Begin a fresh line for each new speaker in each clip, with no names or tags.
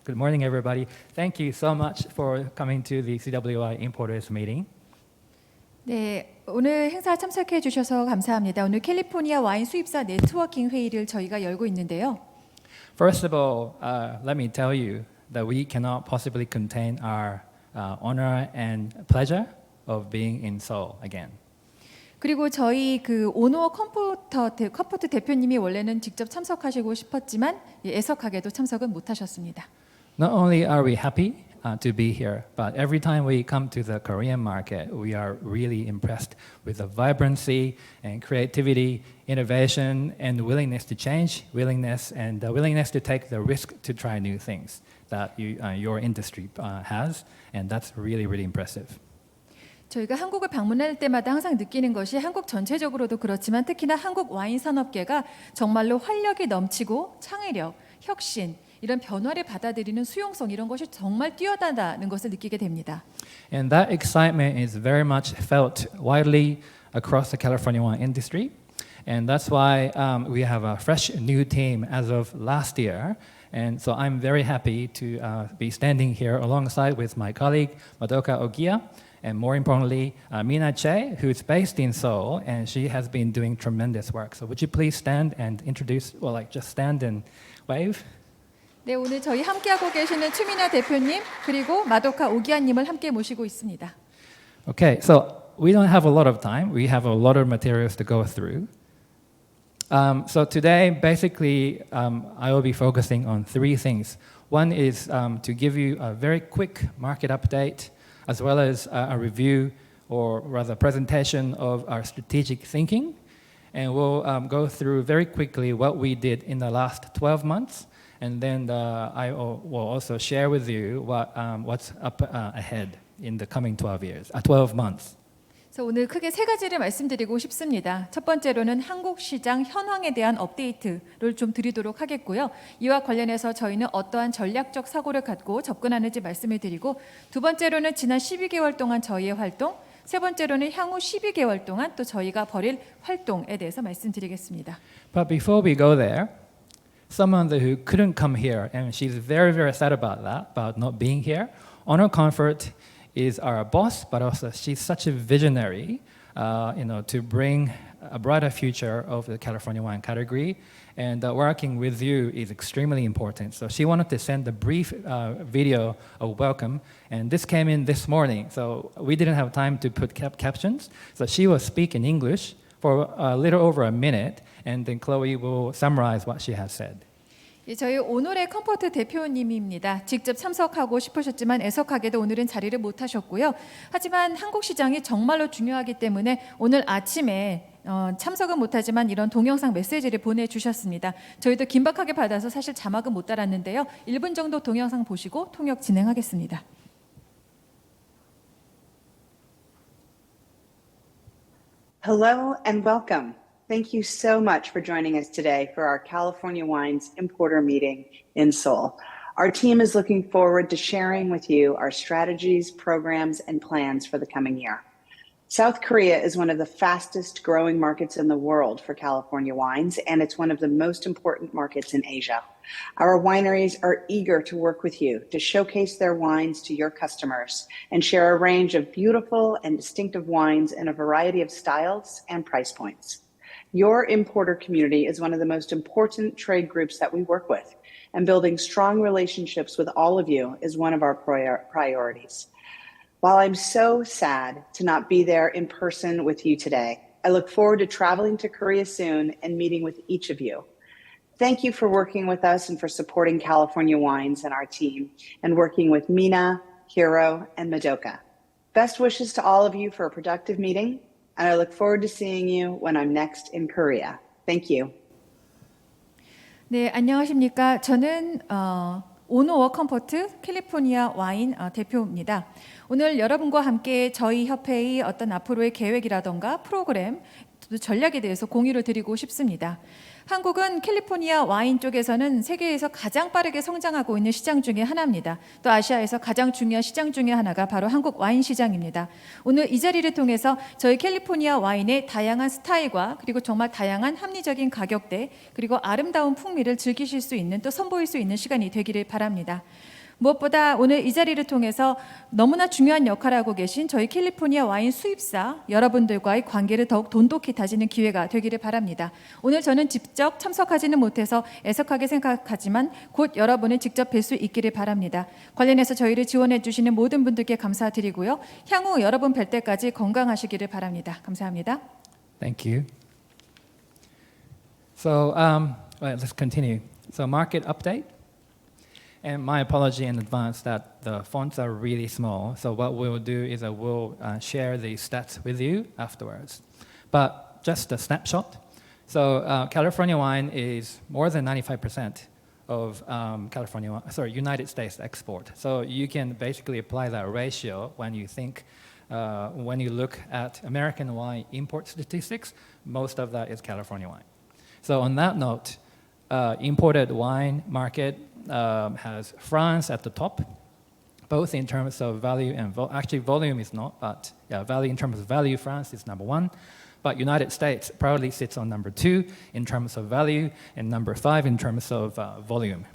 Good morning, everybody. Thank you so much for coming to the CWI Importers Meeting.
네, 오늘 행사 참석해 주셔서 감사합니다. 오늘 캘리포니아 와인 수입사 네트워킹 회의를 저희가 열고 있는데요.
First of all, let me tell you that we cannot possibly contain our honor and pleasure of being in Seoul again.
그리고 저희 그 오노 컴포트 대표님이 원래는 직접 참석하시고 싶었지만 애석하게도 참석은 못하셨습니다.
Not only are we happy to be here, but every time we come to the Korean market, we are really impressed with the vibrancy and creativity, innovation, and willingness to change, willingness to take the risk to try new things that your industry has, and that's really, really impressive.
저희가 한국을 방문할 때마다 항상 느끼는 것이 한국 전체적으로도 그렇지만 특히나 한국 와인 산업계가 정말로 활력이 넘치고 창의력, 혁신, 이런 변화를 받아들이는 수용성 이런 것이 정말 뛰어나다는 것을 느끼게 됩니다.
And that excitement is very much felt widely across the California wine industry. And that's why we have a fresh new team as of last year. And so I'm very happy to be standing here alongside with my colleague Madoka Ogiya. And more importantly, Mina Che, who's based in Seoul, and she has been doing tremendous work. So would you please stand and introduce, well, like just stand and wave?
네, 오늘 저희 함께하고 계시는 추미나 대표님 그리고 마도카 오기아님을 함께 모시고 있습니다.
Okay, so we don't have a lot of time. We have a lot of materials to go through. So today, basically, I will be focusing on three things. One is to give you a very quick market update, as well as a review, or rather presentation of our strategic thinking. And we'll go through very quickly what we did in the last 12 months. And then I will also share with you what's up ahead in the coming 12 months.
그래서 오늘 크게 세 가지를 말씀드리고 싶습니다. 첫 번째로는 한국 시장 현황에 대한 업데이트를 좀 드리도록 하겠고요. 이와 관련해서 저희는 어떠한 전략적 사고를 갖고 접근하는지 말씀을 드리고, 두 번째로는 지난 12개월 동안 저희의 활동, 세 번째로는 향후 12개월 동안 또 저희가 벌일 활동에 대해서 말씀드리겠습니다.
But before we go there, someone who couldn't come here, and she's very, very sad about that, about not being here. Honor Comfort is our boss, but also she's such a visionary, to bring a brighter future of the California wine category. And working with you is extremely important. So she wanted to send a brief video of welcome, and this came in this morning. So we didn't have time to put captions. So she will speak in English for a little over a minute, and then Chloe will summarize what she has said.
저희 오늘의 컴포트 대표님입니다. 직접 참석하고 싶으셨지만 애석하게도 오늘은 자리를 못 하셨고요. 하지만 한국 시장이 정말로 중요하기 때문에 오늘 아침에 참석은 못하지만 이런 동영상 메시지를 보내주셨습니다. 저희도 긴박하게 받아서 사실 자막은 못 달았는데요. 1분 정도 동영상 보시고 통역 진행하겠습니다.
Hello and welcome. Thank you so much for joining us today for our California Wines Importer Meeting in Seoul. Our team is looking forward to sharing with you our strategies, programs, and plans for the coming year. South Korea is one of the fastest growing markets in the world for California wines, and it's one of the most important markets in Asia. Our wineries are eager to work with you to showcase their wines to your customers and share a range of beautiful and distinctive wines in a variety of styles and price points. Your importer community is one of the most important trade groups that we work with, and building strong relationships with all of you is one of our priorities. While I'm so sad to not be there in person with you today, I look forward to traveling to Korea soon and meeting with each of you. Thank you for working with us and for supporting California Wines and our team, and working with Mina, Hiro, and Madoka. Best wishes to all of you for a productive meeting, and I look forward to seeing you when I'm next in Korea. Thank you.
네, 안녕하십니까? 저는 오노 컴포트 캘리포니아 와인 대표입니다. 오늘 여러분과 함께 저희 협회의 어떤 앞으로의 계획이라던가 프로그램, 전략에 대해서 공유를 드리고 싶습니다. 한국은 캘리포니아 와인 쪽에서는 세계에서 가장 빠르게 성장하고 있는 시장 중에 하나입니다. 또 아시아에서 가장 중요한 시장 중에 하나가 바로 한국 와인 시장입니다. 오늘 이 자리를 통해서 저희 캘리포니아 와인의 다양한 스타일과 그리고 정말 다양한 합리적인 가격대 그리고 아름다운 풍미를 즐기실 수 있는 또 선보일 수 있는 시간이 되기를 바랍니다. 무엇보다 오늘 이 자리를 통해서 너무나 중요한 역할을 하고 계신 저희 캘리포니아 와인 수입사 여러분들과의 관계를 더욱 돈독히 다지는 기회가 되기를 바랍니다. 오늘 저는 직접 참석하지는 못해서 애석하게 생각하지만 곧 여러분을 직접 뵐 수 있기를 바랍니다. 관련해서 저희를 지원해 주시는 모든 분들께 감사드리고요. 향후 여러분 뵐 때까지 건강하시기를 바랍니다. 감사합니다.
Thank you. So let's continue. So market update. And my apology in advance that the fonts are really small. So what we'll do is we'll share the stats with you afterwards. But just a snapshot. So California wine is more than 95% of United States export. So you can basically apply that ratio when you think, when you look at American wine import statistics, most of that is California wine. So on that note, imported wine market has France at the top, both in terms of value and actually volume is not, but value in terms of value, France is number 1. But United States proudly sits on number 2 in terms of value and number 5 in terms of volume.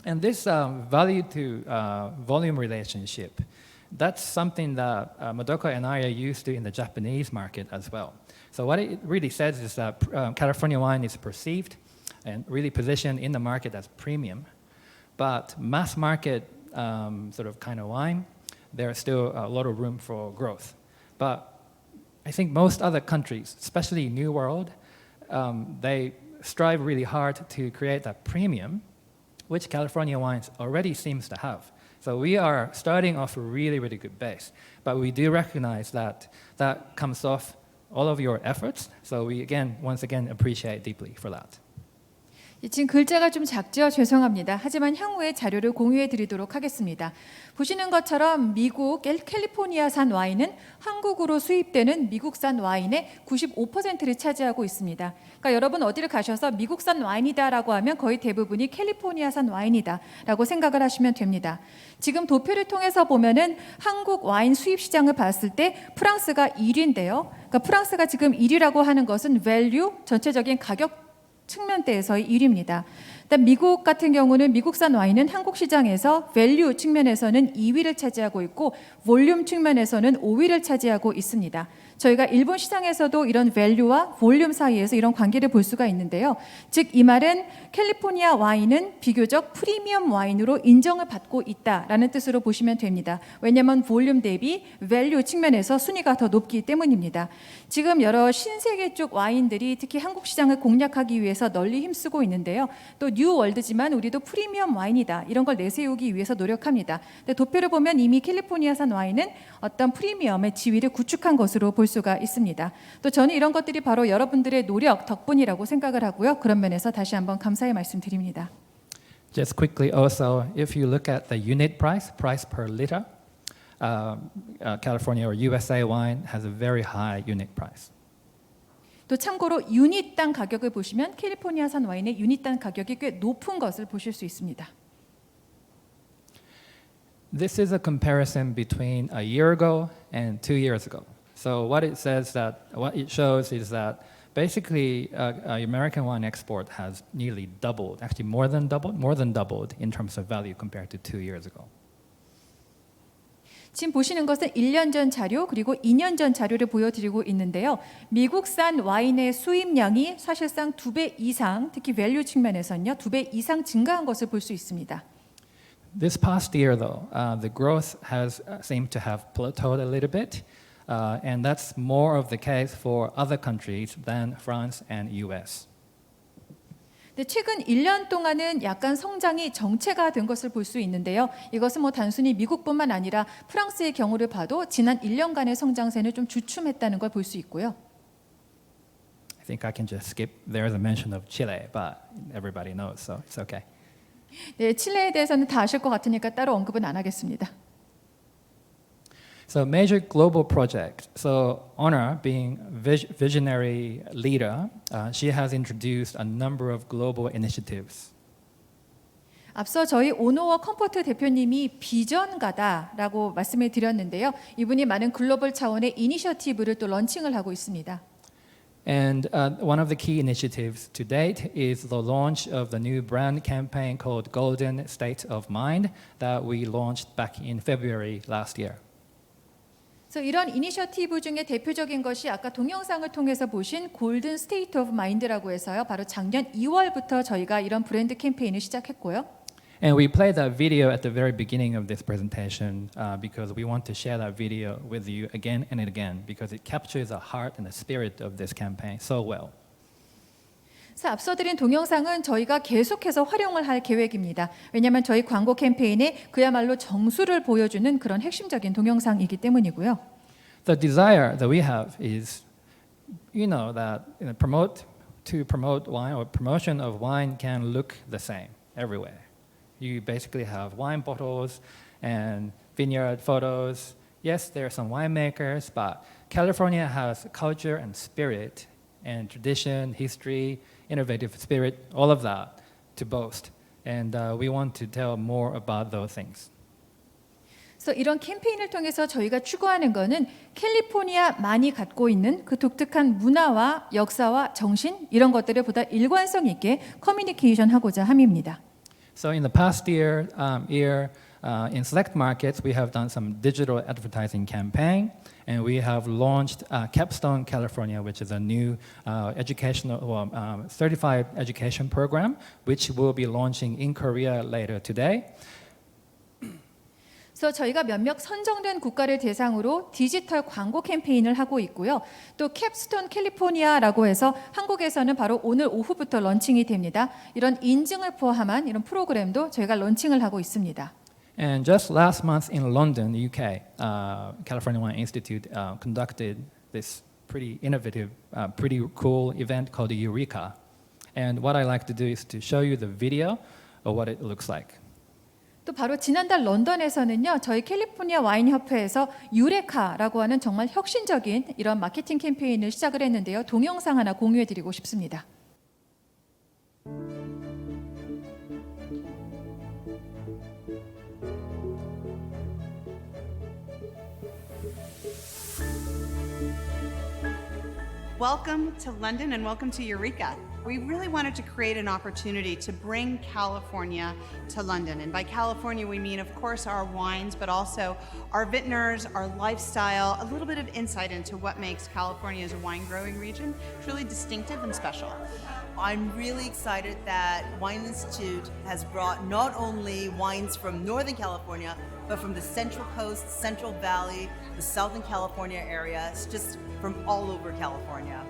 And this value to volume relationship, that's something that Madoka and I are used to in the Japanese market as well. So what it really says is that California wine is perceived and really positioned in the market as premium. But mass market sort of kind of wine, there's still a lot of room for growth. But I think most other countries, especially New World, they strive really hard to create that premium, which California wines already seems to have. So we are starting off a really, really good base. But we do recognize that that comes off all of your efforts. So we once again appreciate deeply for that.
지금 글자가 좀 작죠? 죄송합니다. 하지만 향후에 자료를 공유해 드리도록 하겠습니다. 보시는 것처럼 미국 캘리포니아산 와인은 한국으로 수입되는 미국산 와인의 95%를 차지하고 있습니다. 그러니까 여러분 어디를 가셔서 미국산 와인이다라고 하면 거의 대부분이 캘리포니아산 와인이다라고 생각을 하시면 됩니다. 지금 도표를 통해서 보면은 한국 와인 수입 시장을 봤을 때 프랑스가 1위인데요. 그러니까 프랑스가 지금 1위라고 하는 것은 value, 전체적인 가격 측면대에서의 1위입니다. 일단 미국 같은 경우는 미국산 와인은 한국 시장에서 밸류 측면에서는 2위를 차지하고 있고 볼륨 측면에서는 5위를 차지하고 있습니다. 저희가 일본 시장에서도 이런 밸류와 볼륨 사이에서 이런 관계를 볼 수가 있는데요. 즉 이 말은 캘리포니아 와인은 비교적 프리미엄 와인으로 인정을 받고 있다라는 뜻으로 보시면 됩니다. 왜냐하면 볼륨 대비 밸류 측면에서 순위가 더 높기 때문입니다. 지금 여러 신세계 쪽 와인들이 특히 한국 시장을 공략하기 위해서 널리 힘쓰고 있는데요. 또 뉴월드지만 우리도 프리미엄 와인이다 이런 걸 내세우기 위해서 노력합니다. 근데 도표를 보면 이미 캘리포니아산 와인은 어떤 프리미엄의 지위를 구축한 것으로 볼 수가 있습니다. 또 저는 이런 것들이 바로 여러분들의 노력 덕분이라고 생각을 하고요. 그런 면에서 다시 한번 감사의 말씀드립니다.
Just quickly also, if you look at the unit price per liter, California or USA wine has a very high unit price.
또 참고로 유닛당 가격을 보시면 캘리포니아산 와인의 유닛당 가격이 꽤 높은 것을 보실 수 있습니다.
This is a comparison between a year ago and 2 years ago. So what it shows is that basically American wine export has nearly doubled, actually more than doubled in terms of value compared to 2 years ago.
지금 보시는 것은 1년 전 자료 그리고 2년 전 자료를 보여드리고 있는데요. 미국산 와인의 수입량이 사실상 2배 이상, 특히 밸류 측면에서는요, 2배 이상 증가한 것을 볼 수 있습니다.
This past year, though, the growth has seemed to have plateaued a little bit, and that's more of the case for other countries than France and US.
최근 1년 동안은 약간 성장이 정체가 된 것을 볼 수 있는데요. 이것은 뭐 단순히 미국뿐만 아니라 프랑스의 경우를 봐도 지난 1년간의 성장세는 좀 주춤했다는 걸 볼 수 있고요.
I think I can just skip. There is a mention of Chile, but everybody knows, so it's okay.
네, 칠레에 대해서는 다 아실 것 같으니까 따로 언급은 안 하겠습니다.
So major global project. So Honor, being visionary leader, she has introduced a number of global initiatives.
앞서 저희 오노어 컴포트 대표님이 비전가다라고 말씀을 드렸는데요. 이분이 많은 글로벌 차원의 이니셔티브를 또 런칭을 하고 있습니다.
And one of the key initiatives to date is the launch of the new brand campaign called Golden State of Mind that we launched back in February last year.
그래서 이런 이니셔티브 중에 대표적인 것이 아까 동영상을 통해서 보신 골든 스테이트 오브 마인드라고 해서요. 바로 작년 2월부터 저희가 이런 브랜드 캠페인을 시작했고요.
And we played that video at the very beginning of this presentation because we want to share that video with you again and again because it captures the heart and the spirit of this campaign so well.
그래서 앞서 드린 동영상은 저희가 계속해서 활용을 할 계획입니다. 왜냐하면 저희 광고 캠페인에 그야말로 정수를 보여주는 그런 핵심적인 동영상이기 때문이고요.
The desire that we have is, that promote wine or promotion of wine can look the same everywhere. You basically have wine bottles and vineyard photos. Yes, there are some winemakers, but California has culture and spirit and tradition, history, innovative spirit, all of that to boast. And we want to tell more about those things.
그래서 이런 캠페인을 통해서 저희가 추구하는 것은 캘리포니아만이 갖고 있는 그 독특한 문화와 역사와 정신 이런 것들을 보다 일관성 있게 커뮤니케이션하고자 함입니다.
So in the past year, in select markets, we have done some digital advertising campaign, and we have launched Capstone California, which is a new certified education program, which will be launching in Korea later today.
그래서 저희가 몇몇 선정된 국가를 대상으로 디지털 광고 캠페인을 하고 있고요. 또 캡스톤 캘리포니아라고 해서 한국에서는 바로 오늘 오후부터 런칭이 됩니다. 이런 인증을 포함한 이런 프로그램도 저희가 런칭을 하고 있습니다.
And just last month in London, UK, California Wine Institute conducted this pretty innovative, pretty cool event called Eureka. And what I like to do is to show you the video of what it looks like.
또 바로 지난달 런던에서는요. 저희 캘리포니아 와인협회에서 유레카라고 하는 정말 혁신적인 이런 마케팅 캠페인을 시작을 했는데요. 동영상 하나 공유해드리고 싶습니다.
Welcome to London and welcome to Eureka. We really wanted to create an opportunity to bring California to London. And by California, we mean, of course, our wines, but also our vintners, our lifestyle, a little bit of insight into what makes California as a wine growing region truly distinctive and special.
I'm really excited that Wine Institute has brought not only wines from Northern California, but from the Central Coast, Central Valley, the Southern California area. It's just from all over California.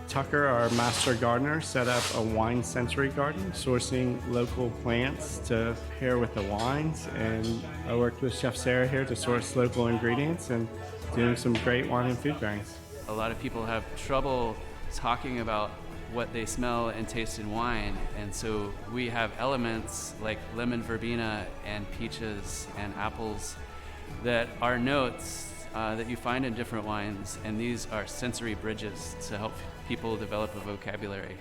Tucker, our master gardener, set up a wine sensory garden, sourcing local plants to pair with the wines. And I worked with Chef Sarah here to source local ingredients and doing some great wine and food pairings.
A lot of people have trouble talking about what they smell and taste in wine, and so we have elements like lemon verbena and peaches and apples that are notes that you find in different wines, and these are sensory bridges to help people develop a vocabulary.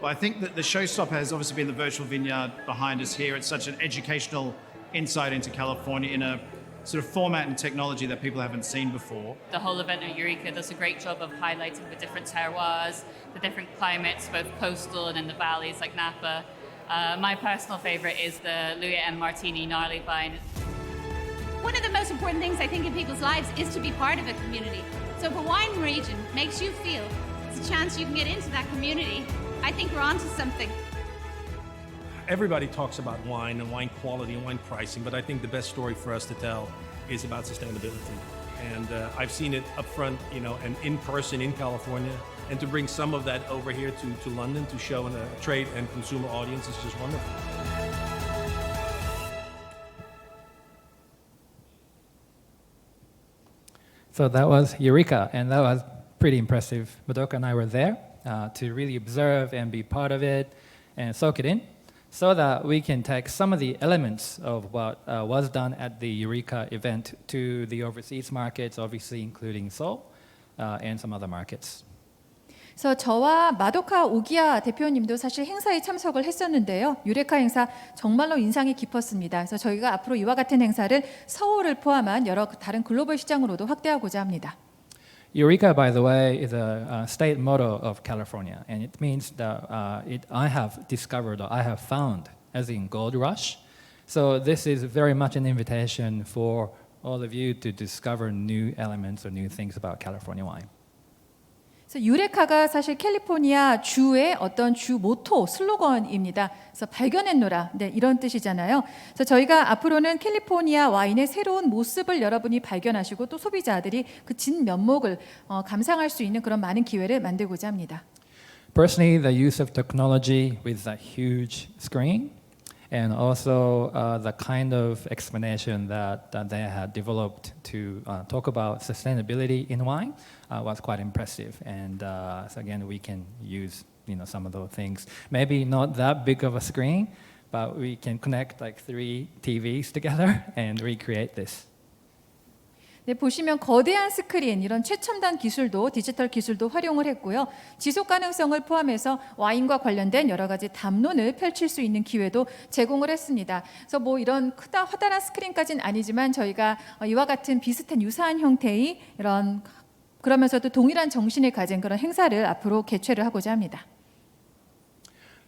Well, I think that the showstopper has obviously been the virtual vineyard behind us here. It's such an educational insight into California in a sort of format and technology that people haven't seen before.
The whole event at Eureka does a great job of highlighting the different terroirs, the different climates, both coastal and in the valleys like Napa. My personal favorite is the Louis M. Martini gnarly vine.
One of the most important things I think in people's lives is to be part of a community. So if a wine region makes you feel it's a chance you can get into that community, I think we're onto something.
Everybody talks about wine and wine quality and wine pricing, but I think the best story for us to tell is about sustainability. And I've seen it up front, and in person in California, and to bring some of that over here to London to show in a trade and consumer audience is just wonderful.
So that was Eureka, and that was pretty impressive. Madoka and I were there to really observe and be part of it and soak it in, so that we can take some of the elements of what was done at the Eureka event to the overseas markets, obviously including Seoul and some other markets.
그래서 저와 마도카 오기야 대표님도 사실 행사에 참석을 했었는데요. 유레카 행사 정말로 인상이 깊었습니다. 그래서 저희가 앞으로 이와 같은 행사를 서울을 포함한 여러 다른 글로벌 시장으로도 확대하고자 합니다.
Eureka, by the way, is a state motto of California, and it means that I have discovered or I have found, as in gold rush. So this is very much an invitation for all of you to discover new elements or new things about California wine.
그래서 유레카가 사실 캘리포니아 주의 어떤 주 모토 슬로건입니다. 그래서 발견했노라, 네, 이런 뜻이잖아요. 그래서 저희가 앞으로는 캘리포니아 와인의 새로운 모습을 여러분이 발견하시고 또 소비자들이 그 진면목을 감상할 수 있는 그런 많은 기회를 만들고자 합니다.
Personally, the use of technology with a huge screen and also the kind of explanation that they had developed to talk about sustainability in wine was quite impressive. And so again, we can use some of those things. Maybe not that big of a screen, but we can connect like 3 TVs together and recreate this.
네, 보시면 거대한 스크린, 이런 최첨단 기술도 디지털 기술도 활용을 했고요. 지속 가능성을 포함해서 와인과 관련된 여러 가지 담론을 펼칠 수 있는 기회도 제공을 했습니다. 그래서 뭐 이런 크다 화다한 스크린까지는 아니지만 저희가 이와 같은 비슷한 유사한 형태의 이런 그러면서도 동일한 정신을 가진 그런 행사를 앞으로 개최를 하고자 합니다.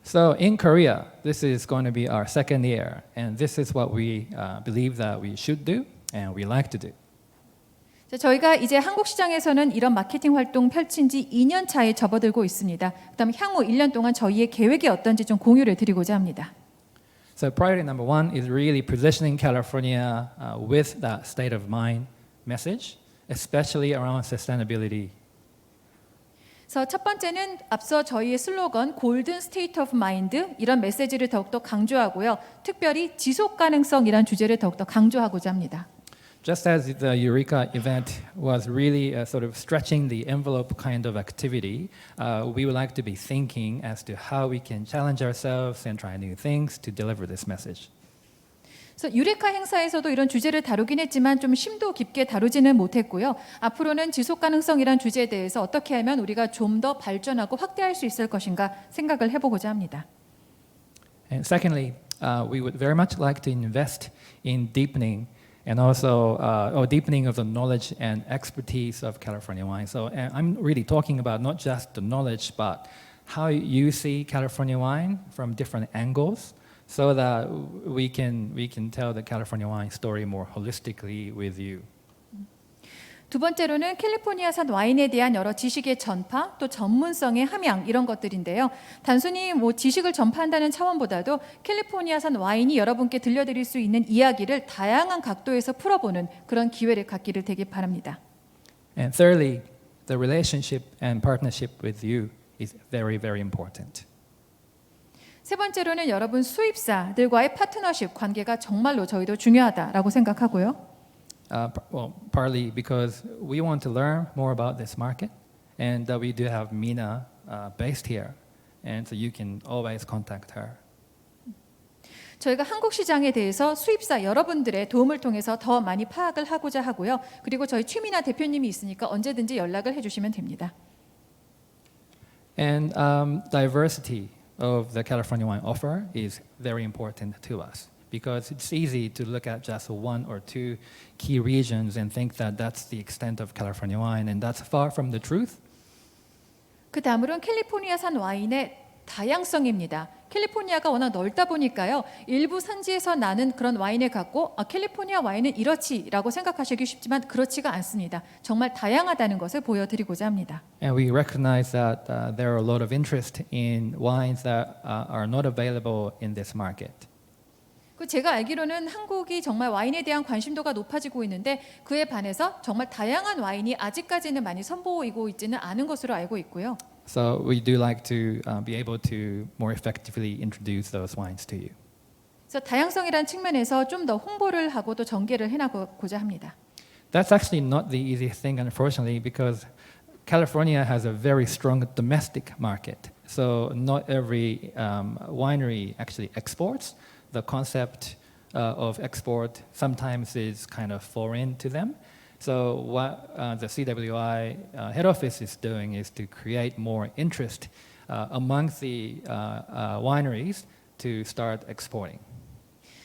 So in Korea, this is going to be our second year, and this is what we believe that we should do and we like to do.
저희가 이제 한국 시장에서는 이런 마케팅 활동 펼친 지 2년 차에 접어들고 있습니다. 그다음 향후 1년 동안 저희의 계획이 어떤지 좀 공유를 드리고자 합니다.
So priority number 1 is really positioning California with that state of mind message, especially around sustainability.
그래서 첫 번째는 앞서 저희의 슬로건 골든 스테이트 오브 마인드 이런 메시지를 더욱더 강조하고요. 특별히 지속 가능성이란 주제를 더욱더 강조하고자 합니다.
Just as the Eureka event was really sort of stretching the envelope kind of activity, we would like to be thinking as to how we can challenge ourselves and try new things to deliver this message.
그래서 유레카 행사에서도 이런 주제를 다루긴 했지만 좀 심도 깊게 다루지는 못했고요. 앞으로는 지속 가능성이란 주제에 대해서 어떻게 하면 우리가 좀 더 발전하고 확대할 수 있을 것인가 생각을 해보고자 합니다.
And secondly, we would very much like to invest in deepening and also deepening of the knowledge and expertise of California wine. So I'm really talking about not just the knowledge, but how you see California wine from different angles, so that we can tell the California wine story more holistically with you.
두 번째로는 캘리포니아산 와인에 대한 여러 지식의 전파, 또 전문성의 함양 이런 것들인데요. 단순히 뭐 지식을 전파한다는 차원보다도 캘리포니아산 와인이 여러분께 들려드릴 수 있는 이야기를 다양한 각도에서 풀어보는 그런 기회를 갖기를 되길 바랍니다.
And thirdly, the relationship and partnership with you is very, very important.
세 번째로는 여러분 수입사들과의 파트너십 관계가 정말로 저희도 중요하다라고 생각하고요.
Well, partly because we want to learn more about this market, and we do have Mina based here, and so you can always contact her.
저희가 한국 시장에 대해서 수입사 여러분들의 도움을 통해서 더 많이 파악을 하고자 하고요. 그리고 저희 최민아 대표님이 있으니까 언제든지 연락을 해주시면 됩니다.
And diversity of the California wine offer is very important to us, because it's easy to look at just 1 or 2 key regions and think that that's the extent of California wine, and that's far from the truth.
그 다음으로는 캘리포니아산 와인의 다양성입니다. 캘리포니아가 워낙 넓다 보니까요. 일부 산지에서 나는 그런 와인을 갖고 캘리포니아 와인은 이렇지라고 생각하시기 쉽지만 그렇지가 않습니다. 정말 다양하다는 것을 보여드리고자 합니다.
And we recognize that there are a lot of interest in wines that are not available in this market.
제가 알기로는 한국이 정말 와인에 대한 관심도가 높아지고 있는데 그에 반해서 정말 다양한 와인이 아직까지는 많이 선보이고 있지는 않은 것으로 알고 있고요.
So we do like to be able to more effectively introduce those wines to you.
그래서 다양성이라는 측면에서 좀 더 홍보를 하고 또 전개를 해나가고자 합니다.
That's actually not the easiest thing, unfortunately, because California has a very strong domestic market. So not every winery actually exports. The concept of export sometimes is kind of foreign to them. So what the CWI head office is doing is to create more interest among the wineries to start exporting.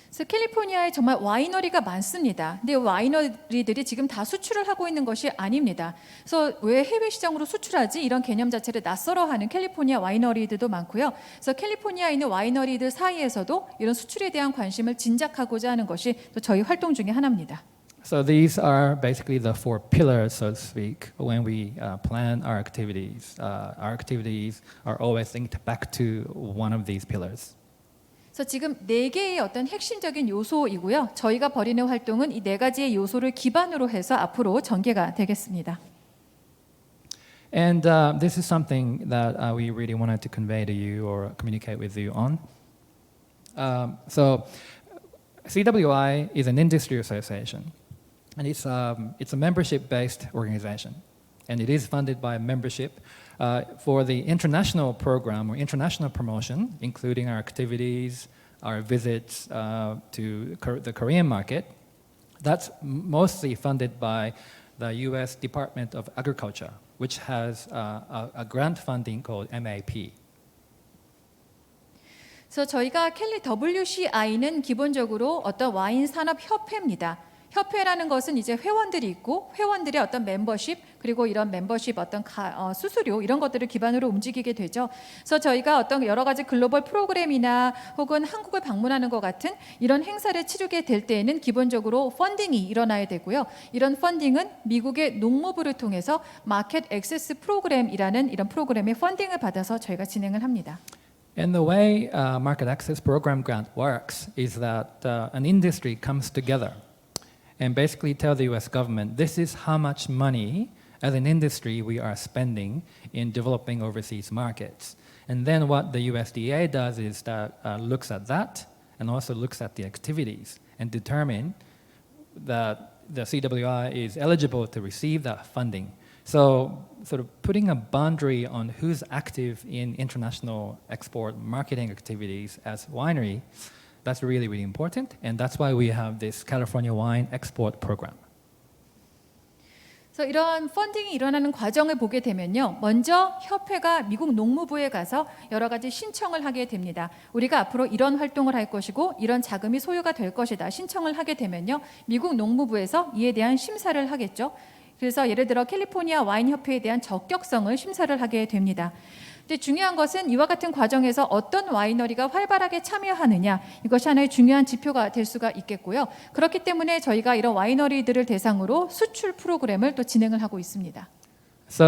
그래서 캘리포니아에 정말 와이너리가 많습니다. 근데 와이너리들이 지금 다 수출을 하고 있는 것이 아닙니다. 그래서 왜 해외 시장으로 수출하지? 이런 개념 자체를 낯설어하는 캘리포니아 와이너리들도 많고요. 그래서 캘리포니아에 있는 와이너리들 사이에서도 이런 수출에 대한 관심을 진작하고자 하는 것이 또 저희 활동 중에 하나입니다.
So these are basically the four pillars, so to speak, when we plan our activities. Our activities are always linked back to one of these pillars.
그래서 지금 4개의 어떤 핵심적인 요소이고요. 저희가 벌이는 활동은 이 4가지의 요소를 기반으로 해서 앞으로 전개가 되겠습니다.
And this is something that we really wanted to convey to you or communicate with you on. So CWI is an industry association, and it's a membership-based organization, and it is funded by membership. For the international program or international promotion, including our activities, our visits to the Korean market, that's mostly funded by the U.S. Department of Agriculture, which has a grant funding called MAP.
그래서 저희가 캘리 WCI는 기본적으로 어떤 와인 산업 협회입니다. 협회라는 것은 이제 회원들이 있고 회원들의 어떤 멤버십 그리고 이런 멤버십 어떤 수수료 이런 것들을 기반으로 움직이게 되죠. 그래서 저희가 어떤 여러 가지 글로벌 프로그램이나 혹은 한국을 방문하는 것 같은 이런 행사를 치르게 될 때에는 기본적으로 펀딩이 일어나야 되고요. 이런 펀딩은 미국의 농무부를 통해서 마켓 액세스 프로그램이라는 이런 프로그램의 펀딩을 받아서 저희가 진행을 합니다.
And the way market access program grant works is that an industry comes together and basically tell the US government, this is how much money as an industry we are spending in developing overseas markets. And then what the USDA does is that looks at that and also looks at the activities and determine that the CWI is eligible to receive that funding. So sort of putting a boundary on who's active in international export marketing activities as winery, that's really, really important. And that's why we have this California Wine Export Program.
그래서 이런 펀딩이 일어나는 과정을 보게 되면요. 먼저 협회가 미국 농무부에 가서 여러 가지 신청을 하게 됩니다. 우리가 앞으로 이런 활동을 할 것이고 이런 자금이 소요가 될 것이다. 신청을 하게 되면요. 미국 농무부에서 이에 대한 심사를 하겠죠. 그래서 예를 들어 캘리포니아 와인협회에 대한 적격성을 심사를 하게 됩니다. 근데 중요한 것은 이와 같은 과정에서 어떤 와이너리가 활발하게 참여하느냐 이것이 하나의 중요한 지표가 될 수가 있겠고요. 그렇기 때문에 저희가 이런 와이너리들을 대상으로 수출 프로그램을 또 진행을 하고 있습니다.
So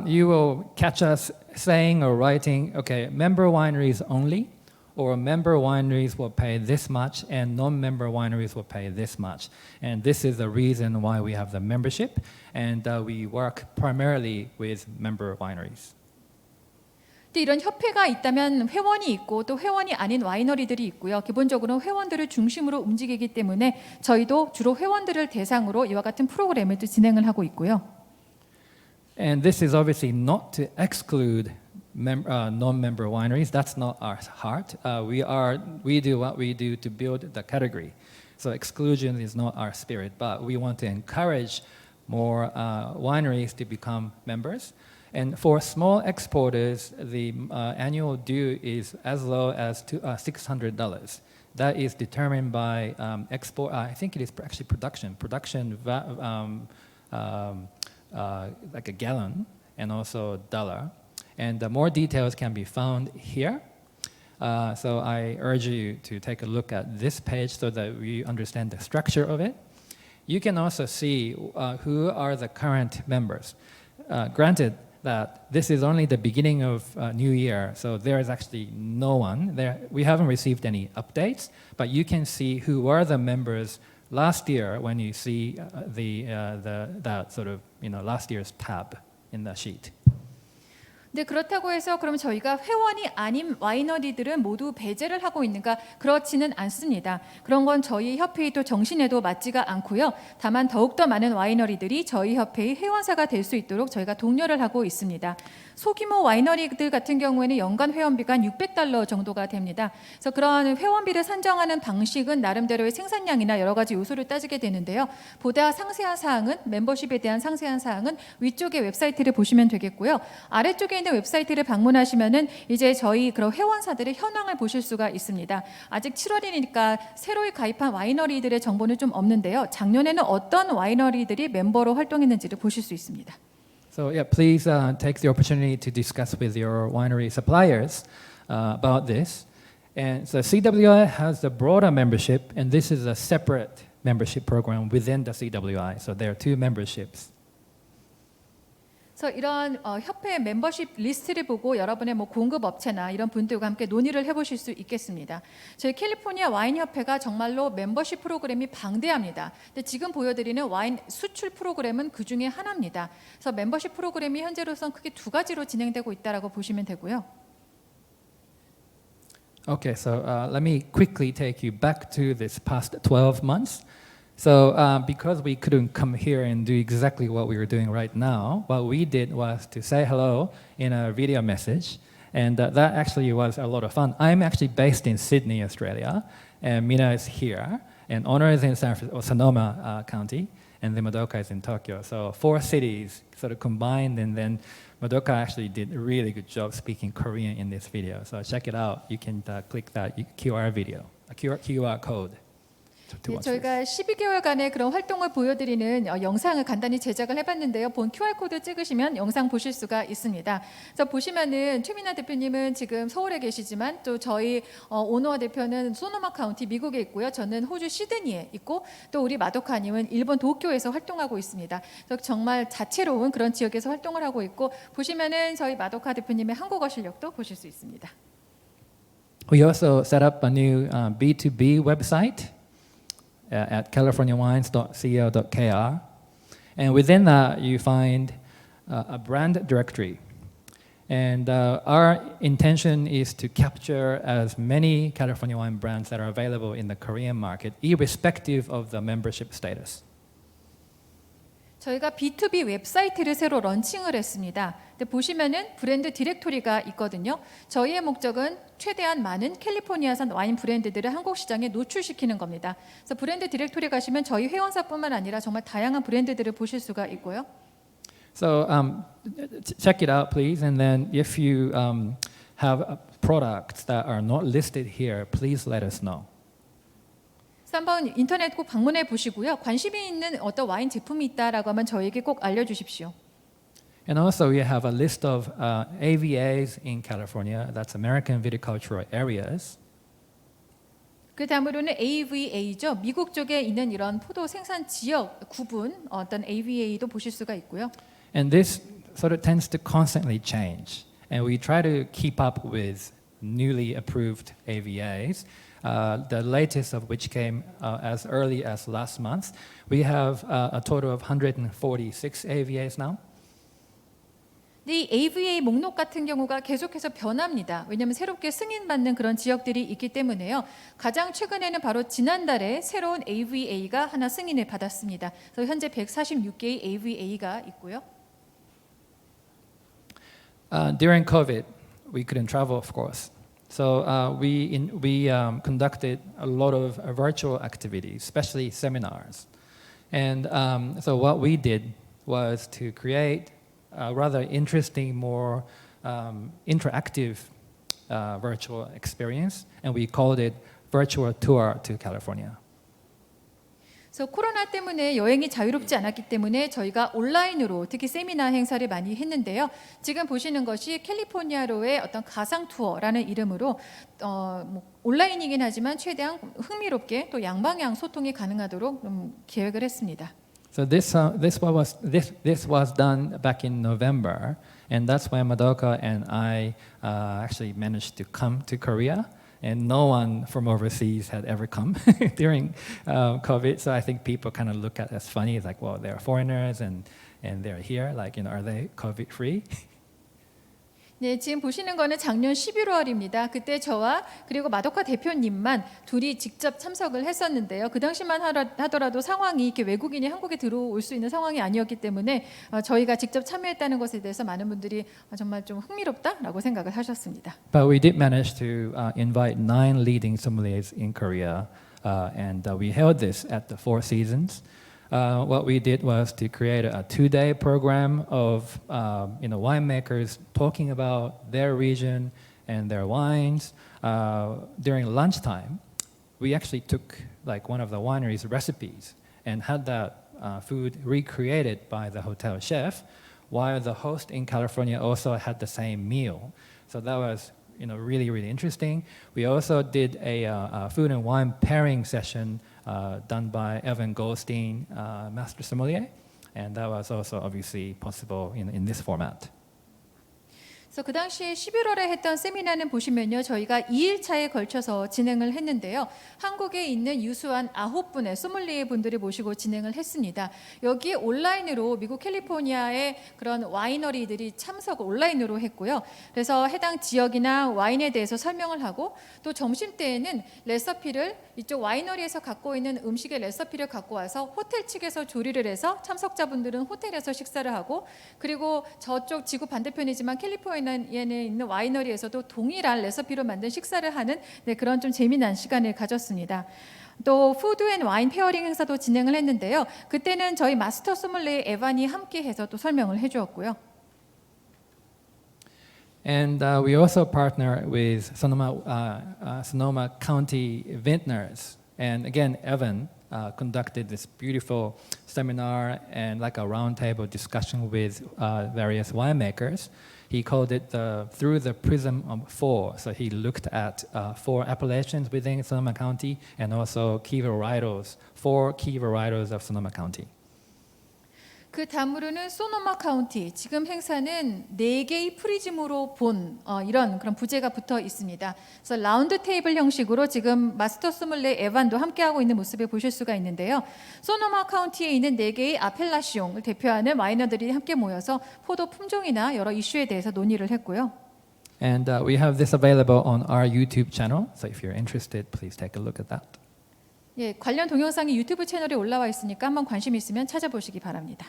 you will catch us saying or writing, okay, member wineries only, or member wineries will pay this much and non-member wineries will pay this much. And this is the reason why we have the membership and we work primarily with member wineries.
이런 협회가 있다면 회원이 있고 또 회원이 아닌 와이너리들이 있고요. 기본적으로 회원들을 중심으로 움직이기 때문에 저희도 주로 회원들을 대상으로 이와 같은 프로그램을 또 진행을 하고 있고요.
And this is obviously not to exclude non-member wineries. That's not our heart. We do what we do to build the category. So exclusion is not our spirit, but we want to encourage more wineries to become members. And for small exporters, the annual due is as low as $600. That is determined by export. I think it is actually production, like a gallon and also dollar. And more details can be found here. So I urge you to take a look at this page so that we understand the structure of it. You can also see who are the current members. Granted that this is only the beginning of new year, so there is actually no one there. We haven't received any updates, but you can see who were the members last year when you see that sort of last year's tab in the sheet.
네, 그렇다고 해서 그럼 저희가 회원이 아닌 와이너리들은 모두 배제를 하고 있는가? 그렇지는 않습니다. 그런 건 저희 협회의 또 정신에도 맞지가 않고요. 다만 더욱더 많은 와이너리들이 저희 협회의 회원사가 될 수 있도록 저희가 독려를 하고 있습니다. 소규모 와이너리들 같은 경우에는 연간 회원비가 한 $600 정도가 됩니다. 그래서 그러한 회원비를 산정하는 방식은 나름대로의 생산량이나 여러 가지 요소를 따지게 되는데요. 보다 상세한 사항은 멤버십에 대한 상세한 사항은 위쪽의 웹사이트를 보시면 되겠고요. 아래쪽에 있는 웹사이트를 방문하시면은 이제 저희 그런 회원사들의 현황을 보실 수가 있습니다. 아직 7월이니까 새로 가입한 와이너리들의 정보는 좀 없는데요. 작년에는 어떤 와이너리들이 멤버로 활동했는지를 보실 수 있습니다.
So yeah, please take the opportunity to discuss with your winery suppliers about this. And so CWI has a broader membership, and this is a separate membership program within the CWI. So there are two memberships.
그래서 이런 협회 멤버십 리스트를 보고 여러분의 뭐 공급 업체나 이런 분들과 함께 논의를 해보실 수 있겠습니다. 저희 캘리포니아 와인협회가 정말로 멤버십 프로그램이 방대합니다. 근데 지금 보여드리는 와인 수출 프로그램은 그 중에 하나입니다. 그래서 멤버십 프로그램이 현재로선 크게 두 가지로 진행되고 있다라고 보시면 되고요.
Okay, so let me quickly take you back to this past 12 months. So because we couldn't come here and do exactly what we were doing right now, what we did was to say hello in a video message, and that actually was a lot of fun. I'm actually based in Sydney, Australia, and Mina is here, and Honor is in Sonoma County, and then Madoka is in Tokyo. So 4 cities sort of combined, and then Madoka actually did a really good job speaking Korean in this video. So check it out. You can click that QR video, a QR code.
네, 저희가 12개월간의 그런 활동을 보여드리는 영상을 간단히 제작을 해봤는데요. 본 QR코드 찍으시면 영상 보실 수가 있습니다. 그래서 보시면은 최민아 대표님은 지금 서울에 계시지만 또 저희 오노와 대표는 소노마 카운티 미국에 있고요. 저는 호주 시드니에 있고 또 우리 마도카님은 일본 도쿄에서 활동하고 있습니다. 그래서 정말 다채로운 그런 지역에서 활동을 하고 있고 보시면은 저희 마도카 대표님의 한국어 실력도 보실 수 있습니다.
We also set up a new B2B website. At californiawines.co.kr, and within that you find a brand directory. And our intention is to capture as many California wine brands that are available in the Korean market, irrespective of the membership status.
저희가 B2B 웹사이트를 새로 런칭을 했습니다. 근데 보시면은 브랜드 디렉토리가 있거든요. 저희의 목적은 최대한 많은 캘리포니아산 와인 브랜드들을 한국 시장에 노출시키는 겁니다. 그래서 브랜드 디렉토리 가시면 저희 회원사뿐만 아니라 정말 다양한 브랜드들을 보실 수가 있고요.
So check it out, please. And then if you have products that are not listed here, please let us know.
한번 인터넷 꼭 방문해 보시고요. 관심이 있는 어떤 와인 제품이 있다라고 하면 저에게 꼭 알려주십시오.
And also we have a list of AVAs in California, that's American Viticultural Areas.
그 다음으로는 AVA죠. 미국 쪽에 있는 이런 포도 생산 지역 구분 어떤 AVA도 보실 수가 있고요.
And this sort of tends to constantly change. And we try to keep up with newly approved AVAs. The latest of which came as early as last month. We have a total of 146 AVAs now.
이 AVA 목록 같은 경우가 계속해서 변합니다. 왜냐하면 새롭게 승인받는 그런 지역들이 있기 때문에요. 가장 최근에는 바로 지난달에 새로운 AVA가 하나 승인을 받았습니다. 그래서 현재 146개의 AVA가 있고요.
During COVID, we couldn't travel, of course. So we conducted a lot of virtual activities, especially seminars. And so what we did was to create a rather interesting, more interactive virtual experience, and we called it Virtual Tour to California.
그래서 코로나 때문에 여행이 자유롭지 않았기 때문에 저희가 온라인으로 특히 세미나 행사를 많이 했는데요. 지금 보시는 것이 캘리포니아로의 어떤 가상 투어라는 이름으로 온라인이긴 하지만 최대한 흥미롭게 또 양방향 소통이 가능하도록 계획을 했습니다.
So this was done back in November, and that's when Madoka and I actually managed to come to Korea. And no one from overseas had ever come during COVID. So I think people kind of look at it as funny. It's like, well, they're foreigners and they're here. Like, are they COVID free?
네, 지금 보시는 거는 작년 11월입니다. 그때 저와 그리고 마도카 대표님만 둘이 직접 참석을 했었는데요. 그 당시만 하더라도 상황이 이렇게 외국인이 한국에 들어올 수 있는 상황이 아니었기 때문에 저희가 직접 참여했다는 것에 대해서 많은 분들이 정말 좀 흥미롭다라고 생각을 하셨습니다.
But we did manage to invite 9 leading sommeliers in Korea, and we held this at the Four Seasons. What we did was to create a 2-day program of winemakers talking about their region and their wines. During lunchtime, we actually took like one of the winery's recipes and had that food recreated by the hotel chef, while the host in California also had the same meal. So that was really, really interesting. We also did a food and wine pairing session done by Evan Goldstein, Master Sommelier, and that was also obviously possible in this format.
그래서 그 당시에 11월에 했던 세미나는 보시면요. 저희가 2일차에 걸쳐서 진행을 했는데요. 한국에 있는 유수한 9분의 소믈리에 분들이 모시고 진행을 했습니다. 여기에 온라인으로 미국 캘리포니아의 그런 와이너리들이 참석을 온라인으로 했고요. 그래서 해당 지역이나 와인에 대해서 설명을 하고 또 점심때에는 레시피를 이쪽 와이너리에서 갖고 있는 음식의 레시피를 갖고 와서 호텔 측에서 조리를 해서 참석자분들은 호텔에서 식사를 하고 그리고 저쪽 지구 반대편이지만 캘리포니아에 있는 와이너리에서도 동일한 레시피로 만든 식사를 하는 그런 좀 재미난 시간을 가졌습니다. 또 푸드 앤 와인 페어링 행사도 진행을 했는데요. 그때는 저희 마스터 소믈리에 에반이 함께해서 또 설명을 해주었고요.
And we also partner with Sonoma County Vintners. And again, Evan conducted this beautiful seminar and like a roundtable discussion with various winemakers. He called it Through the Prism of Four. So he looked at 4 appellations within Sonoma County and also key varietals, 4 key varietals of Sonoma County.
그 다음으로는 소노마 카운티. 지금 행사는 4개의 프리즘으로 본 이런 그런 부제가 붙어 있습니다. 그래서 라운드 테이블 형식으로 지금 마스터 소믈리에 에반도 함께하고 있는 모습을 보실 수가 있는데요. 소노마 카운티에 있는 4개의 아펠라시옹을 대표하는 와이너들이 함께 모여서 포도 품종이나 여러 이슈에 대해서 논의를 했고요.
And we have this available on our YouTube channel. So if you're interested, please take a look at that.
예, 관련 동영상이 유튜브 채널에 올라와 있으니까 한번 관심 있으면 찾아보시기 바랍니다.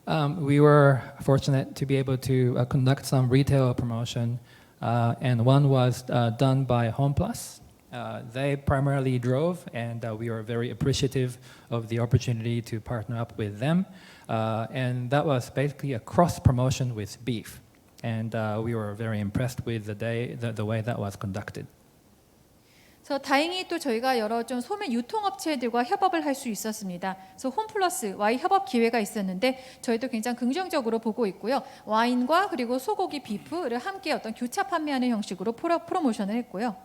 We were fortunate to be able to conduct some retail promotion, and one was done by HomePlus. They primarily drove, and we were very appreciative of the opportunity to partner up with them. And that was basically a cross promotion with beef, and we were very impressed with the way that was conducted.
그래서 다행히 또 저희가 여러 좀 소매 유통업체들과 협업을 할 수 있었습니다. 그래서 홈플러스와의 협업 기회가 있었는데 저희도 굉장히 긍정적으로 보고 있고요. 와인과 그리고 소고기 비프를 함께 어떤 교차 판매하는 형식으로 프로모션을 했고요.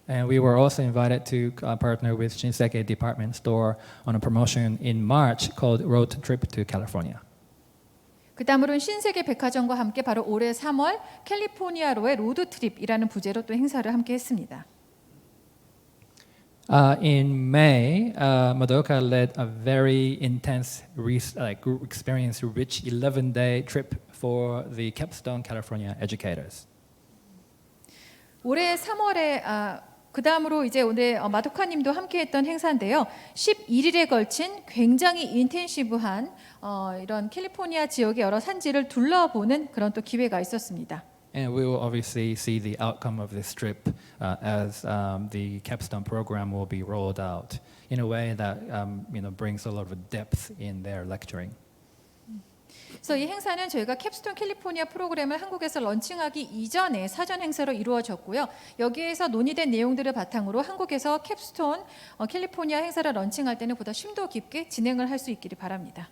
And we were also invited to partner with Shinseki Department Store on a promotion in March called Road Trip to California.
그 다음으로는 신세계 백화점과 함께 바로 올해 3월 캘리포니아로의 로드 트립이라는 부제로 또 행사를 함께 했습니다.
In May, Madoka led a very intense, experience-rich 11-day trip for the Capstone California educators.
올해 3월에 그 다음으로 이제 오늘 마도카님도 함께했던 행사인데요. 11일에 걸친 굉장히 인텐시브한 이런 캘리포니아 지역의 여러 산지를 둘러보는 그런 또 기회가 있었습니다.
And we will obviously see the outcome of this trip as the capstone program will be rolled out in a way that brings a lot of depth in their lecturing.
그래서 이 행사는 저희가 캡스톤 캘리포니아 프로그램을 한국에서 런칭하기 이전에 사전 행사로 이루어졌고요. 여기에서 논의된 내용들을 바탕으로 한국에서 캡스톤 캘리포니아 행사를 런칭할 때는 보다 심도 깊게 진행을 할 수 있기를 바랍니다.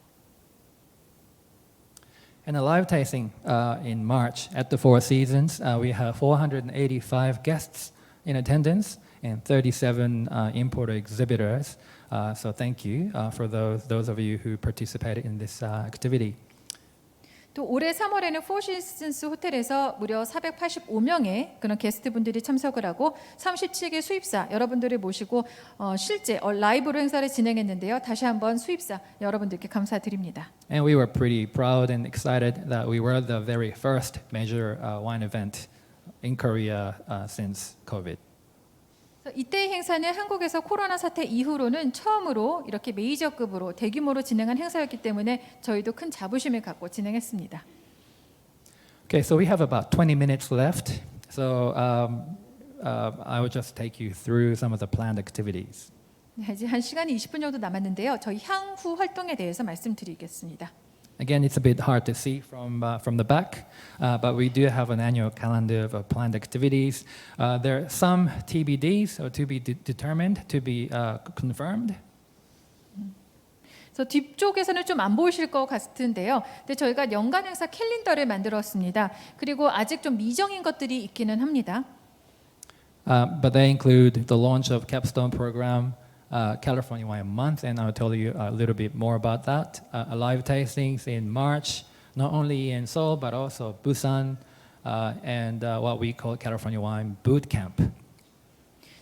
And a live tasting in March at the Four Seasons. We have 485 guests in attendance and 37 importer exhibitors. So thank you for those of you who participated in this activity.
또 올해 3월에는 포 시즌스 호텔에서 무려 485명의 그런 게스트분들이 참석을 하고 37개 수입사 여러분들을 모시고 실제 라이브로 행사를 진행했는데요. 다시 한번 수입사 여러분들께 감사드립니다.
And we were pretty proud and excited that we were the very first major wine event in Korea since COVID.
이때 행사는 한국에서 코로나 사태 이후로는 처음으로 이렇게 메이저급으로 대규모로 진행한 행사였기 때문에 저희도 큰 자부심을 갖고 진행했습니다.
Okay, so we have about 20 minutes left. So I will just take you through some of the planned activities.
네, 이제 한 시간이 20분 정도 남았는데요. 저희 향후 활동에 대해서 말씀드리겠습니다.
Again, it's a bit hard to see from the back, but we do have an annual calendar of planned activities. There are some TBDs, or to be determined, to be confirmed.
그래서 뒤쪽에서는 좀 안 보이실 것 같은데요. 근데 저희가 연간 행사 캘린더를 만들었습니다. 그리고 아직 좀 미정인 것들이 있기는 합니다.
But they include the launch of Capstone program, California Wine Month, and I'll tell you a little bit more about that. Live tastings in March, not only in Seoul but also Busan, and what we call California Wine Bootcamp.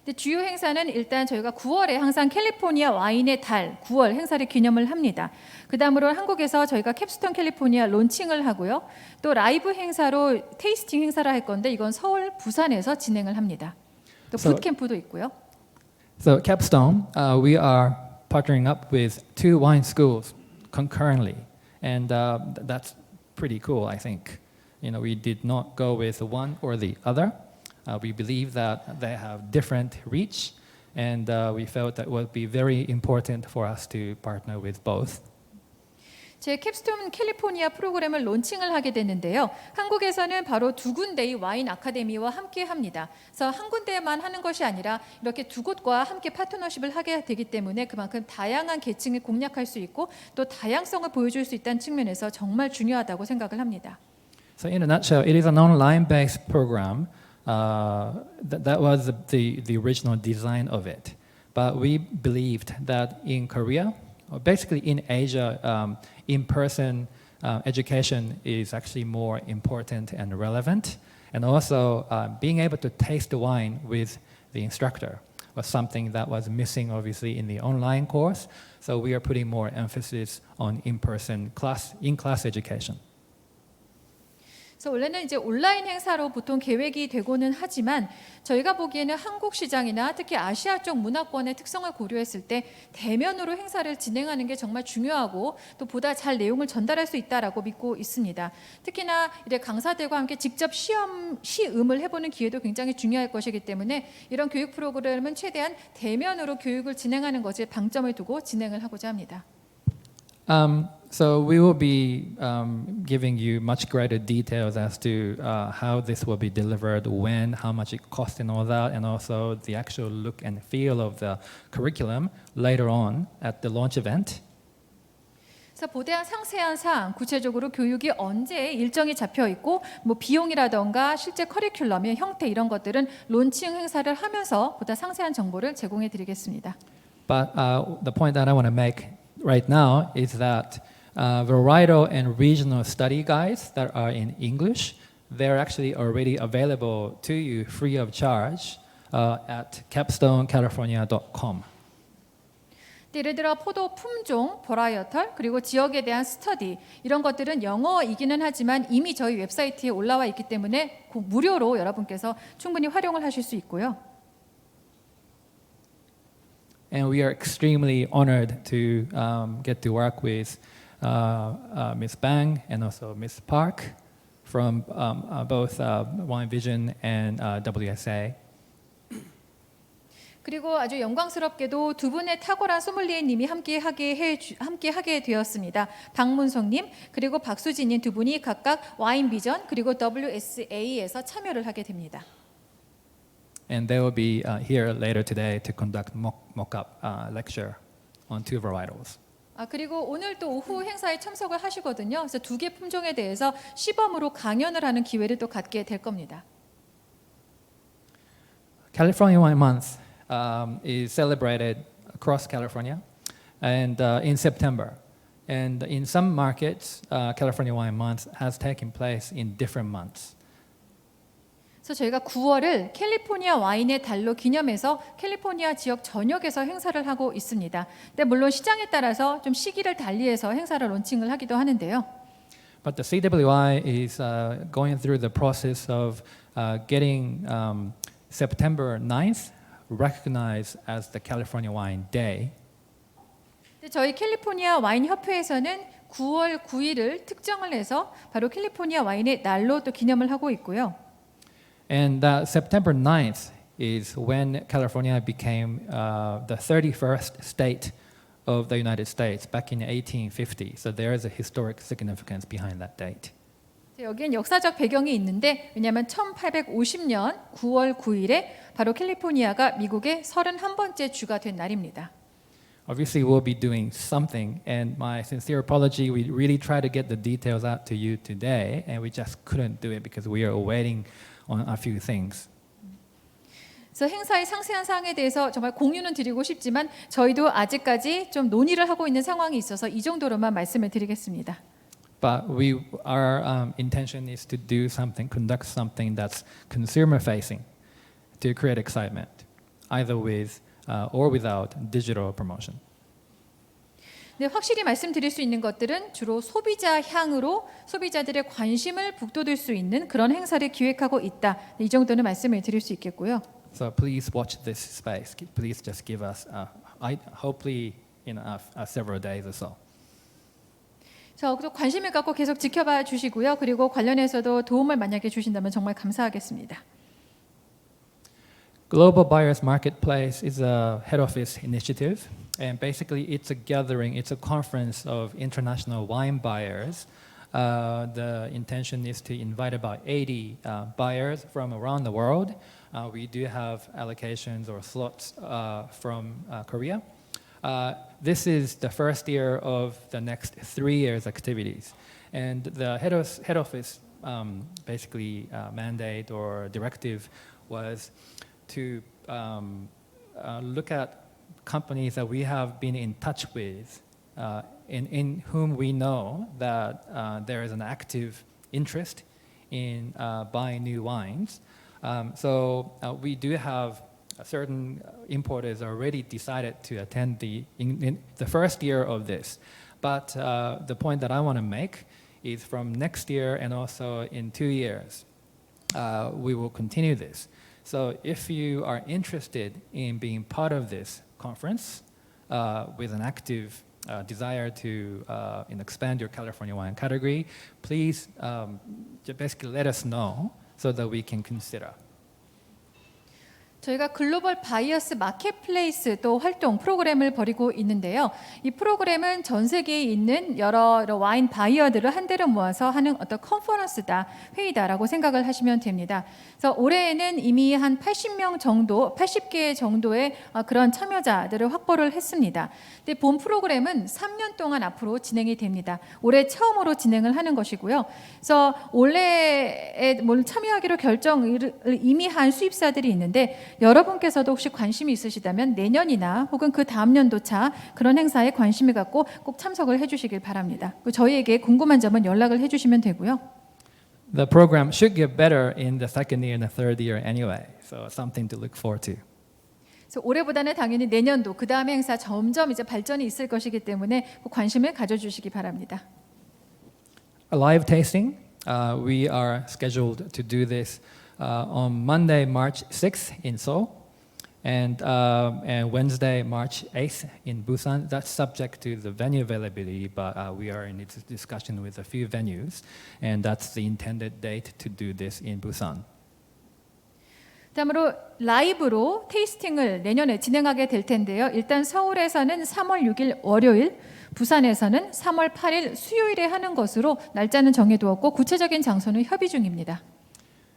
근데 주요 행사는 일단 저희가 9월에 항상 캘리포니아 와인의 달 9월 행사를 기념을 합니다. 그 다음으로 한국에서 저희가 캡스톤 캘리포니아 론칭을 하고요. 또 라이브 행사로 테이스팅 행사를 할 건데 이건 서울, 부산에서 진행을 합니다. 또 붓캠프도 있고요.
So Capstone, we are partnering up with 2 wine schools concurrently, and that's pretty cool, I think. You know, we did not go with one or the other. We believe that they have different reach, and we felt that it would be very important for us to partner with both.
제 캡스톤 캘리포니아 프로그램을 론칭을 하게 됐는데요. 한국에서는 바로 2군데의 와인 아카데미와 함께 합니다. 그래서 한 군데만 하는 것이 아니라 이렇게 2곳과 함께 파트너십을 하게 되기 때문에 그만큼 다양한 계층을 공략할 수 있고 또 다양성을 보여줄 수 있다는 측면에서 정말 중요하다고 생각을 합니다.
So in a nutshell, it is an online-based program. That was the original design of it. But we believed that in Korea, or basically in Asia, in-person education is actually more important and relevant. And also being able to taste the wine with the instructor was something that was missing obviously in the online course. So we are putting more emphasis on in-person in-class education.
그래서 원래는 이제 온라인 행사로 보통 계획이 되고는 하지만 저희가 보기에는 한국 시장이나 특히 아시아 쪽 문화권의 특성을 고려했을 때 대면으로 행사를 진행하는 게 정말 중요하고 또 보다 잘 내용을 전달할 수 있다라고 믿고 있습니다. 특히나 이제 강사들과 함께 직접 시음을 해보는 기회도 굉장히 중요할 것이기 때문에 이런 교육 프로그램은 최대한 대면으로 교육을 진행하는 것에 방점을 두고 진행을 하고자 합니다.
So we will be giving you much greater details as to how this will be delivered, when, how much it costs and all that, and also the actual look and feel of the curriculum later on at the launch event.
그래서 보다 상세한 사항, 구체적으로 교육이 언제 일정이 잡혀 있고 뭐 비용이라던가 실제 커리큘럼의 형태 이런 것들은 론칭 행사를 하면서 보다 상세한 정보를 제공해 드리겠습니다.
But the point that I want to make right now is that varietal and regional study guides that are in English, they're actually already available to you free of charge at capstonecalifornia.com.
예를 들어 포도 품종, 버라이어털, 그리고 지역에 대한 스터디 이런 것들은 영어이기는 하지만 이미 저희 웹사이트에 올라와 있기 때문에 무료로 여러분께서 충분히 활용을 하실 수 있고요.
And we are extremely honored to get to work with Ms. Bang and also Ms. Park from both Wine Vision and WSA.
그리고 아주 영광스럽게도 두 분의 탁월한 소믈리에님이 함께하게 되었습니다. 박문성님 그리고 박수진님 두 분이 각각 와인 비전 그리고 WSA에서 참여를 하게 됩니다.
And they will be here later today to conduct mock-up lecture on 2 varietals.
그리고 오늘 또 오후 행사에 참석을 하시거든요. 그래서 2개 품종에 대해서 시범으로 강연을 하는 기회를 또 갖게 될 겁니다.
California Wine Month is celebrated across California and in September. And in some markets, California Wine Month has taken place in different months.
그래서 저희가 9월을 캘리포니아 와인의 달로 기념해서 캘리포니아 지역 전역에서 행사를 하고 있습니다. 근데 물론 시장에 따라서 좀 시기를 달리해서 행사를 론칭을 하기도 하는데요.
But the CWI is going through the process of getting September 9th recognized as the California Wine Day.
근데 저희 캘리포니아 와인 협회에서는 9월 9일을 특정을 해서 바로 캘리포니아 와인의 날로 또 기념을 하고 있고요.
And that September 9th is when California became the 31st state of the United States back in 1850. So there is a historic significance behind that date.
여기엔 역사적 배경이 있는데 왜냐하면 1850년 9월 9일에 바로 캘리포니아가 미국의 31번째 주가 된 날입니다.
Obviously, we'll be doing something, and my sincere apology. We really tried to get the details out to you today, and we just couldn't do it because we are waiting on a few things.
그래서 행사의 상세한 사항에 대해서 정말 공유는 드리고 싶지만 저희도 아직까지 좀 논의를 하고 있는 상황이 있어서 이 정도로만 말씀을 드리겠습니다.
But our intention is to do something, conduct something that's consumer-facing, to create excitement, either with or without digital promotion.
네, 확실히 말씀드릴 수 있는 것들은 주로 소비자 향으로 소비자들의 관심을 북돋을 수 있는 그런 행사를 기획하고 있다. 이 정도는 말씀을 드릴 수 있겠고요.
So please watch this space. Please just give us, hopefully, in several days or so.
또 관심을 갖고 계속 지켜봐 주시고요. 그리고 관련해서도 도움을 만약에 주신다면 정말 감사하겠습니다.
Global Buyers Marketplace is a head office initiative, and basically it's a gathering, it's a conference of international wine buyers. The intention is to invite about 80 buyers from around the world. We do have allocations or slots from Korea. This is the first year of the next 3 years' activities. And the head office basically mandate or directive was to look at companies that we have been in touch with, in whom we know that there is an active interest in buying new wines. So we do have certain importers already decided to attend in the first year of this. But the point that I want to make is from next year and also in 2 years, we will continue this. So if you are interested in being part of this conference with an active desire to expand your California wine category, please basically let us know so that we can consider.
저희가 글로벌 바이어스 마켓플레이스 또 활동 프로그램을 벌이고 있는데요. 이 프로그램은 전 세계에 있는 여러 와인 바이어들을 한 데로 모아서 하는 어떤 컨퍼런스다, 회의다라고 생각을 하시면 됩니다. 그래서 올해에는 이미 한 80명 정도, 80개 정도의 그런 참여자들을 확보를 했습니다. 근데 본 프로그램은 3년 동안 앞으로 진행이 됩니다. 올해 처음으로 진행을 하는 것이고요. 그래서 올해에 참여하기로 결정을 이미 한 수입사들이 있는데 여러분께서도 혹시 관심이 있으시다면 내년이나 혹은 그 다음 연도차 그런 행사에 관심을 갖고 꼭 참석을 해주시길 바랍니다. 저희에게 궁금한 점은 연락을 해주시면 되고요.
The program should get better in the second year and the third year anyway, so something to look forward to.
그래서 올해보다는 당연히 내년도 그 다음의 행사 점점 이제 발전이 있을 것이기 때문에 꼭 관심을 가져주시기 바랍니다.
A live tasting, we are scheduled to do this on Monday, March 6th in Seoul, and Wednesday, March 8th in Busan. That's subject to the venue availability, but we are in discussion with a few venues, and that's the intended date to do this in Busan.
다음으로 라이브로 테이스팅을 내년에 진행하게 될 텐데요. 일단 서울에서는 3월 6일 월요일, 부산에서는 3월 8일 수요일에 하는 것으로 날짜는 정해두었고 구체적인 장소는 협의 중입니다.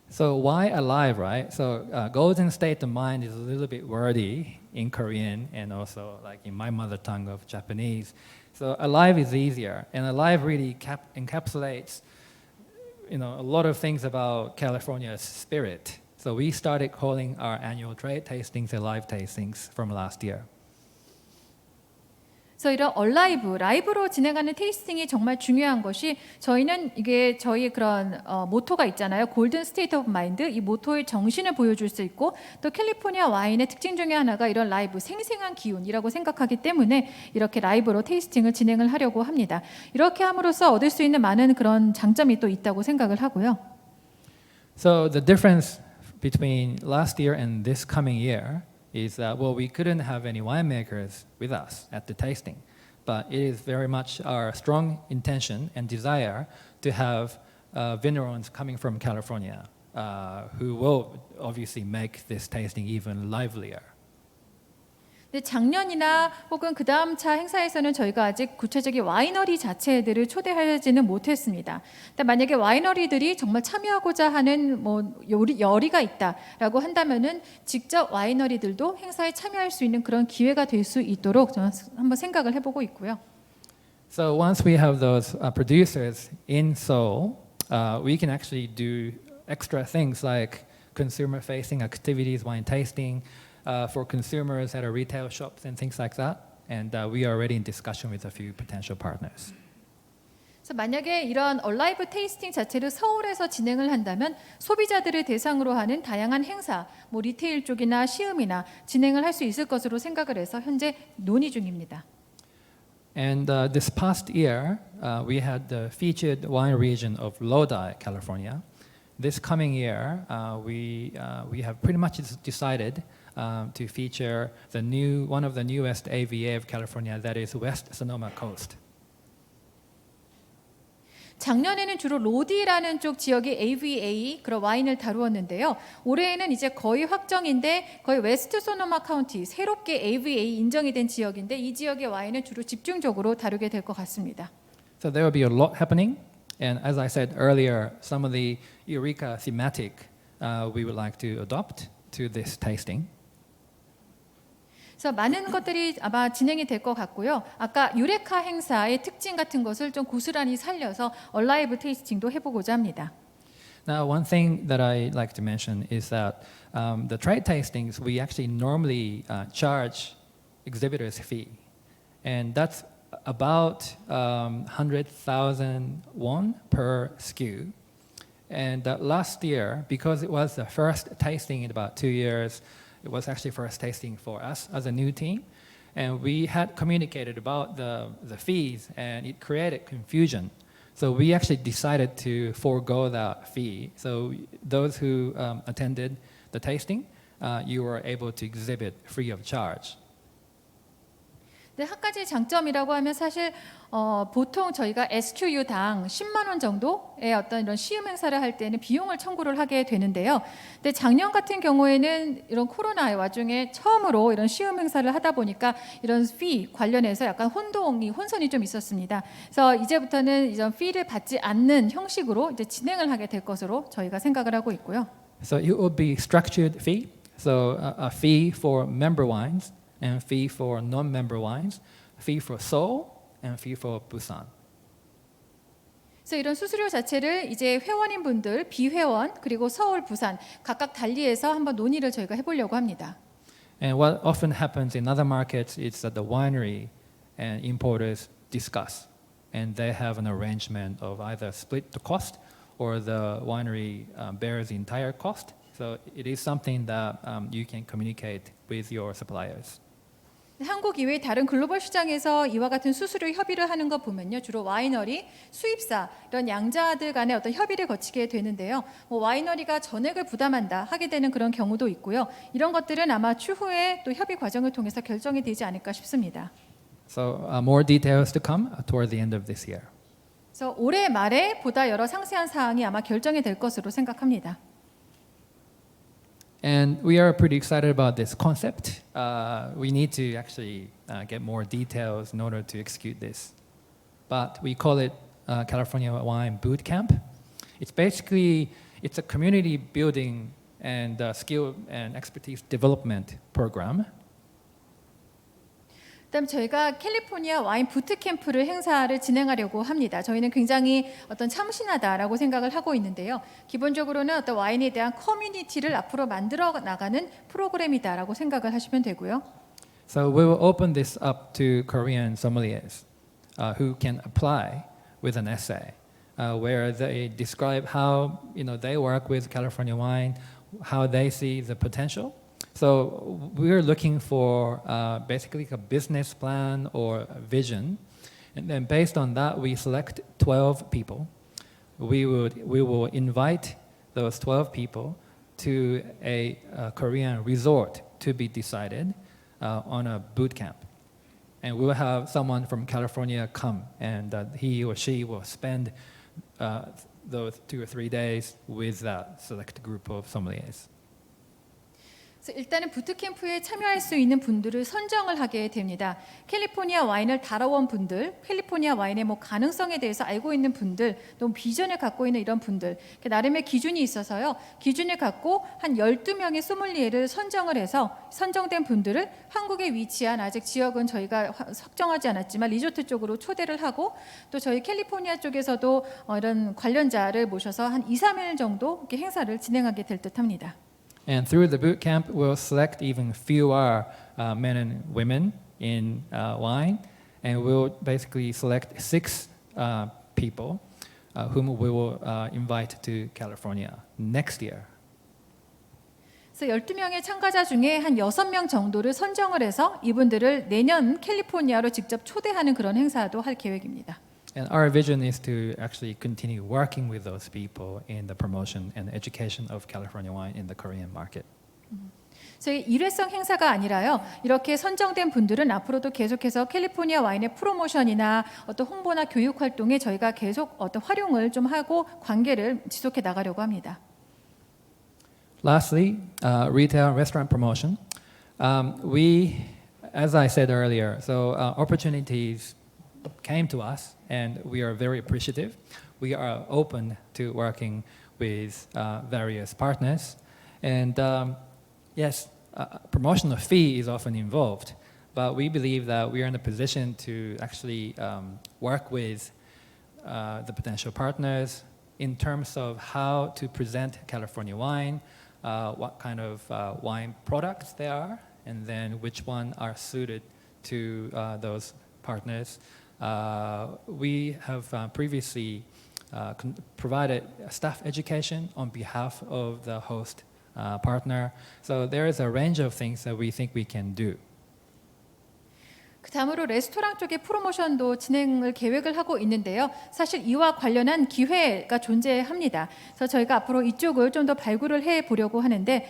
So why alive, right? So golden state of mind is a little bit wordy in Korean and also like in my mother tongue of Japanese. So alive is easier, and alive really encapsulates, a lot of things about California's spirit. So we started calling our annual trade tastings alive tastings from last year.
그래서 이런 라이브로 진행하는 테이스팅이 정말 중요한 것이 저희는 이게 저희 그런 모토가 있잖아요. 골든 스테이트 오브 마인드. 이 모토의 정신을 보여줄 수 있고 또 캘리포니아 와인의 특징 중에 하나가 이런 라이브 생생한 기운이라고 생각하기 때문에 이렇게 라이브로 테이스팅을 진행을 하려고 합니다. 이렇게 함으로써 얻을 수 있는 많은 그런 장점이 또 있다고 생각을 하고요.
So the difference between last year and this coming year is that, well, we couldn't have any winemakers with us at the tasting, but it is very much our strong intention and desire to have vignerons coming from California who will obviously make this tasting even livelier.
근데 작년이나 혹은 그 다음 차 행사에서는 저희가 아직 구체적인 와이너리 자체들을 초대하지는 못했습니다. 근데 만약에 와이너리들이 정말 참여하고자 하는 열의가 있다라고 한다면은 직접 와이너리들도 행사에 참여할 수 있는 그런 기회가 될 수 있도록 저는 한번 생각을 해보고 있고요.
So once we have those producers in Seoul, we can actually do extra things like consumer-facing activities, wine tasting, for consumers at our retail shops and things like that. And we are already in discussion with a few potential partners.
그래서 만약에 이런 얼라이브 테이스팅 자체를 서울에서 진행을 한다면 소비자들을 대상으로 하는 다양한 행사, 리테일 쪽이나 시음이나 진행을 할 수 있을 것으로 생각을 해서 현재 논의 중입니다.
And this past year, we had the featured wine region of Lodi, California. This coming year, we have pretty much decided to feature one of the newest AVA of California, that is West Sonoma Coast.
작년에는 주로 로디라는 쪽 지역의 AVA 그런 와인을 다루었는데요. 올해에는 이제 거의 확정인데 거의 웨스트 소노마 카운티 새롭게 AVA 인정이 된 지역인데 이 지역의 와인을 주로 집중적으로 다루게 될 것 같습니다.
So there will be a lot happening, and as I said earlier, some of the Eureka thematic we would like to adopt to this tasting.
그래서 많은 것들이 아마 진행이 될 것 같고요. 아까 유레카 행사의 특징 같은 것을 좀 고스란히 살려서 얼라이브 테이스팅도 해보고자 합니다.
Now, one thing that I like to mention is that the trade tastings we actually normally charge exhibitors fee, and that's about 100,000 won per SKU. And last year, because it was the first tasting in about 2 years. It was actually first tasting for us as a new team, and we had communicated about the fees, and it created confusion. So we actually decided to forego that fee. So those who attended the tasting, you were able to exhibit free of charge.
네, 한 가지 장점이라고 하면 사실 보통 저희가 SQU당 10만 원 정도의 어떤 이런 시음 행사를 할 때는 비용을 청구를 하게 되는데요. 근데 작년 같은 경우에는 이런 코로나의 와중에 처음으로 이런 시음 행사를 하다 보니까 이런 피 관련해서 약간 혼선이 좀 있었습니다. 그래서 이제부터는 이런 피를 받지 않는 형식으로 이제 진행을 하게 될 것으로 저희가 생각을 하고 있고요.
So it will be structured fee. So a fee for member wines. And fee for non-member wines, fee for Seoul, and fee for Busan.
그래서 이런 수수료 자체를 이제 회원인 분들, 비회원 그리고 서울, 부산 각각 달리해서 한번 논의를 저희가 해보려고 합니다.
And what often happens in other markets is that the winery and importers discuss, and they have an arrangement of either split the cost or the winery bears the entire cost. So it is something that you can communicate with your suppliers.
한국 이외의 다른 글로벌 시장에서 이와 같은 수수료 협의를 하는 거 보면요, 주로 와이너리, 수입사 이런 양자들 간의 어떤 협의를 거치게 되는데요. 와이너리가 전액을 부담한다 하게 되는 그런 경우도 있고요. 이런 것들은 아마 추후에 또 협의 과정을 통해서 결정이 되지 않을까 싶습니다.
So more details to come toward the end of this year.
그래서 올해 말에 보다 여러 상세한 사항이 아마 결정이 될 것으로 생각합니다.
And we are pretty excited about this concept. We need to actually get more details in order to execute this. But we call it California Wine Bootcamp. It's a community building and skill and expertise development program.
그다음 저희가 캘리포니아 와인 부트캠프를 행사를 진행하려고 합니다. 저희는 굉장히 어떤 참신하다라고 생각을 하고 있는데요. 기본적으로는 어떤 와인에 대한 커뮤니티를 앞으로 만들어 나가는 프로그램이다라고 생각을 하시면 되고요.
So we will open this up to Korean sommeliers who can apply with an essay where they describe how they work with California wine, how they see the potential. So we're looking for basically a business plan or a vision, and then based on that we select 12 people. We will invite those 12 people to a Korean resort to be decided on a boot camp. And we will have someone from California come, and he or she will spend those 2 or 3 days with that select group of sommeliers.
그래서 일단은 부트캠프에 참여할 수 있는 분들을 선정을 하게 됩니다. 캘리포니아 와인을 다뤄온 분들, 캘리포니아 와인의 가능성에 대해서 알고 있는 분들, 또 비전을 갖고 있는 이런 분들, 나름의 기준이 있어서요. 기준을 갖고 한 12명의 소믈리에를 선정을 해서 선정된 분들을 한국에 위치한 아직 지역은 저희가 확정하지 않았지만 리조트 쪽으로 초대를 하고 또 저희 캘리포니아 쪽에서도 이런 관련자를 모셔서 한 2, 3일 정도 이렇게 행사를 진행하게 될 듯합니다.
And through the boot camp, we'll select even fewer men and women in wine, and we'll basically select 6 people whom we will invite to California next year.
그래서 12명의 참가자 중에 한 6명 정도를 선정을 해서 이분들을 내년 캘리포니아로 직접 초대하는 그런 행사도 할 계획입니다.
And our vision is to actually continue working with those people in the promotion and education of California wine in the Korean market.
저희 일회성 행사가 아니라요. 이렇게 선정된 분들은 앞으로도 계속해서 캘리포니아 와인의 프로모션이나 어떤 홍보나 교육 활동에 저희가 계속 어떤 활용을 좀 하고 관계를 지속해 나가려고 합니다.
Lastly, retail and restaurant promotion. We, as I said earlier, so opportunities came to us, and we are very appreciative. We are open to working with various partners, and yes, promotional fee is often involved, but we believe that we are in a position to actually work with the potential partners in terms of how to present California wine, what kind of wine products there are, and then which one are suited to those partners. We have previously provided staff education on behalf of the host partner. So there is a range of things that we think we can do.
그 다음으로 레스토랑 쪽의 프로모션도 진행을 계획을 하고 있는데요. 사실 이와 관련한 기회가 존재합니다. 그래서 저희가 앞으로 이쪽을 좀 더 발굴을 해 보려고 하는데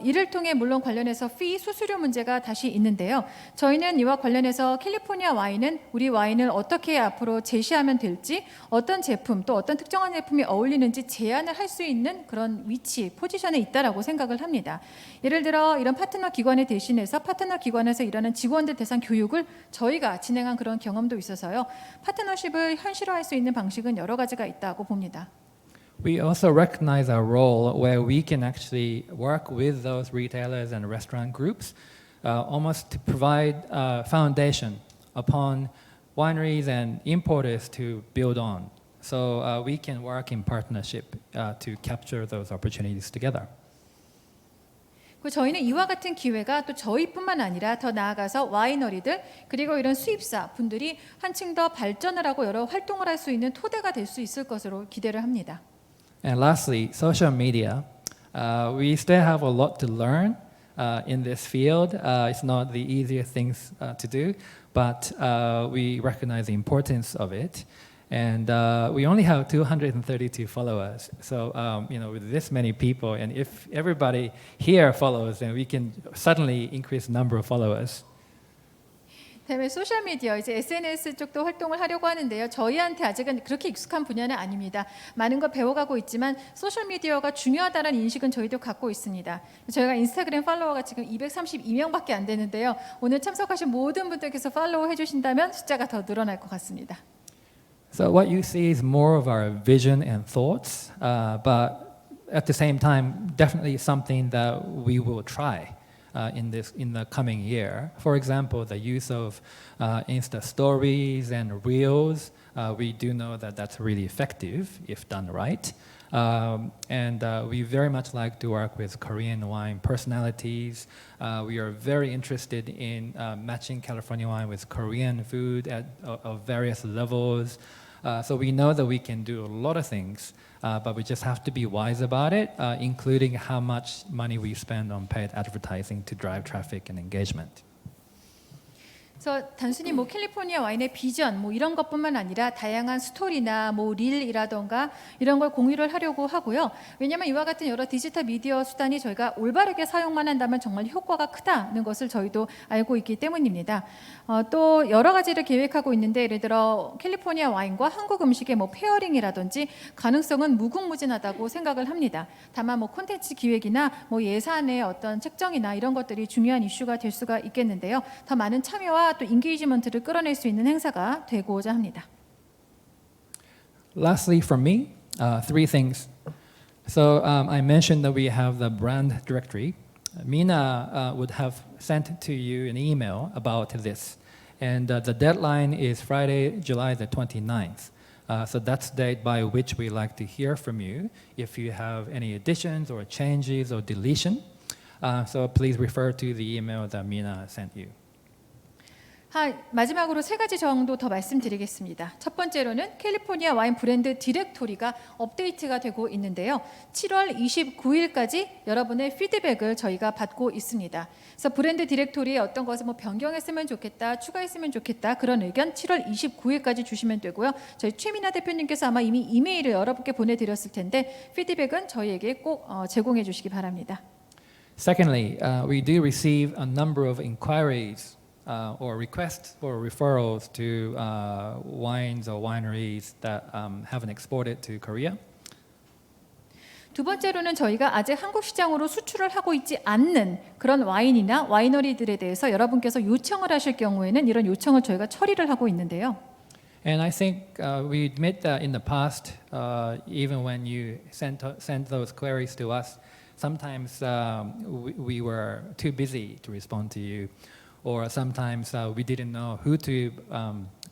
이를 통해 물론 관련해서 피 수수료 문제가 다시 있는데요. 저희는 이와 관련해서 캘리포니아 와인은 우리 와인을 어떻게 앞으로 제시하면 될지 어떤 제품 또 어떤 특정한 제품이 어울리는지 제안을 할 수 있는 그런 위치, 포지션에 있다라고 생각을 합니다. 예를 들어 이런 파트너 기관에 대신해서 파트너 기관에서 일하는 직원들 대상 교육을 저희가 진행한 그런 경험도 있어서요. 파트너십을 현실화할 수 있는 방식은 여러 가지가 있다고 봅니다.
We also recognize our role where we can actually work with those retailers and restaurant groups almost to provide a foundation upon wineries and importers to build on. So we can work in partnership to capture those opportunities together.
저희는 이와 같은 기회가 또 저희뿐만 아니라 더 나아가서 와이너리들 그리고 이런 수입사 분들이 한층 더 발전을 하고 여러 활동을 할 수 있는 토대가 될 수 있을 것으로 기대를 합니다.
And lastly, social media. We still have a lot to learn in this field. It's not the easiest things to do, but we recognize the importance of it. And we only have 232 followers. So, with this many people, and if everybody here follows, then we can suddenly increase the number of followers.
다음에 소셜 미디어 이제 SNS 쪽도 활동을 하려고 하는데요. 저희한테 아직은 그렇게 익숙한 분야는 아닙니다. 많은 걸 배워가고 있지만 소셜 미디어가 중요하다는 인식은 저희도 갖고 있습니다. 저희가 인스타그램 팔로워가 지금 232명밖에 안 되는데요. 오늘 참석하신 모든 분들께서 팔로우 해주신다면 숫자가 더 늘어날 것 같습니다.
So what you see is more of our vision and thoughts, but at the same time, definitely something that we will try. In the coming year. For example, the use of Insta stories and reels, we do know that that's really effective if done right. And we very much like to work with Korean wine personalities. We are very interested in matching California wine with Korean food of various levels. So we know that we can do a lot of things, but we just have to be wise about it, including how much money we spend on paid advertising to drive traffic and engagement.
그래서 단순히 뭐 캘리포니아 와인의 비전 뭐 이런 것뿐만 아니라 다양한 스토리나 뭐 릴이라던가 이런 걸 공유를 하려고 하고요. 왜냐하면 이와 같은 여러 디지털 미디어 수단이 저희가 올바르게 사용만 한다면 정말 효과가 크다는 것을 저희도 알고 있기 때문입니다. 또 여러 가지를 계획하고 있는데 예를 들어 캘리포니아 와인과 한국 음식의 뭐 페어링이라든지 가능성은 무궁무진하다고 생각을 합니다. 다만 뭐 콘텐츠 기획이나 뭐 예산의 어떤 책정이나 이런 것들이 중요한 이슈가 될 수가 있겠는데요. 더 많은 참여와 또 인게이지먼트를 끌어낼 수 있는 행사가 되고자 합니다.
Lastly, from me, three things. So I mentioned that we have the brand directory. Mina would have sent to you an email about this. And the deadline is Friday, July the 29th. So that's the date by which we like to hear from you if you have any additions or changes or deletion. So please refer to the email that Mina sent you.
마지막으로 세 가지 정도 더 말씀드리겠습니다. 첫 번째로는 캘리포니아 와인 브랜드 디렉토리가 업데이트가 되고 있는데요. 7월 29일까지 여러분의 피드백을 저희가 받고 있습니다. 그래서 브랜드 디렉토리에 어떤 것을 뭐 변경했으면 좋겠다, 추가했으면 좋겠다 그런 의견 7월 29일까지 주시면 되고요. 저희 최민아 대표님께서 아마 이미 이메일을 여러분께 보내드렸을 텐데 피드백은 저희에게 꼭 제공해 주시기 바랍니다.
Secondly, we do receive a number of inquiries or requests for referrals to wines or wineries that haven't exported to Korea.
두 번째로는 저희가 아직 한국 시장으로 수출을 하고 있지 않는 그런 와인이나 와이너리들에 대해서 여러분께서 요청을 하실 경우에는 이런 요청을 저희가 처리를 하고 있는데요.
And I think we admit that in the past, even when you sent those queries to us, sometimes we were too busy to respond to you. Or sometimes we didn't know who to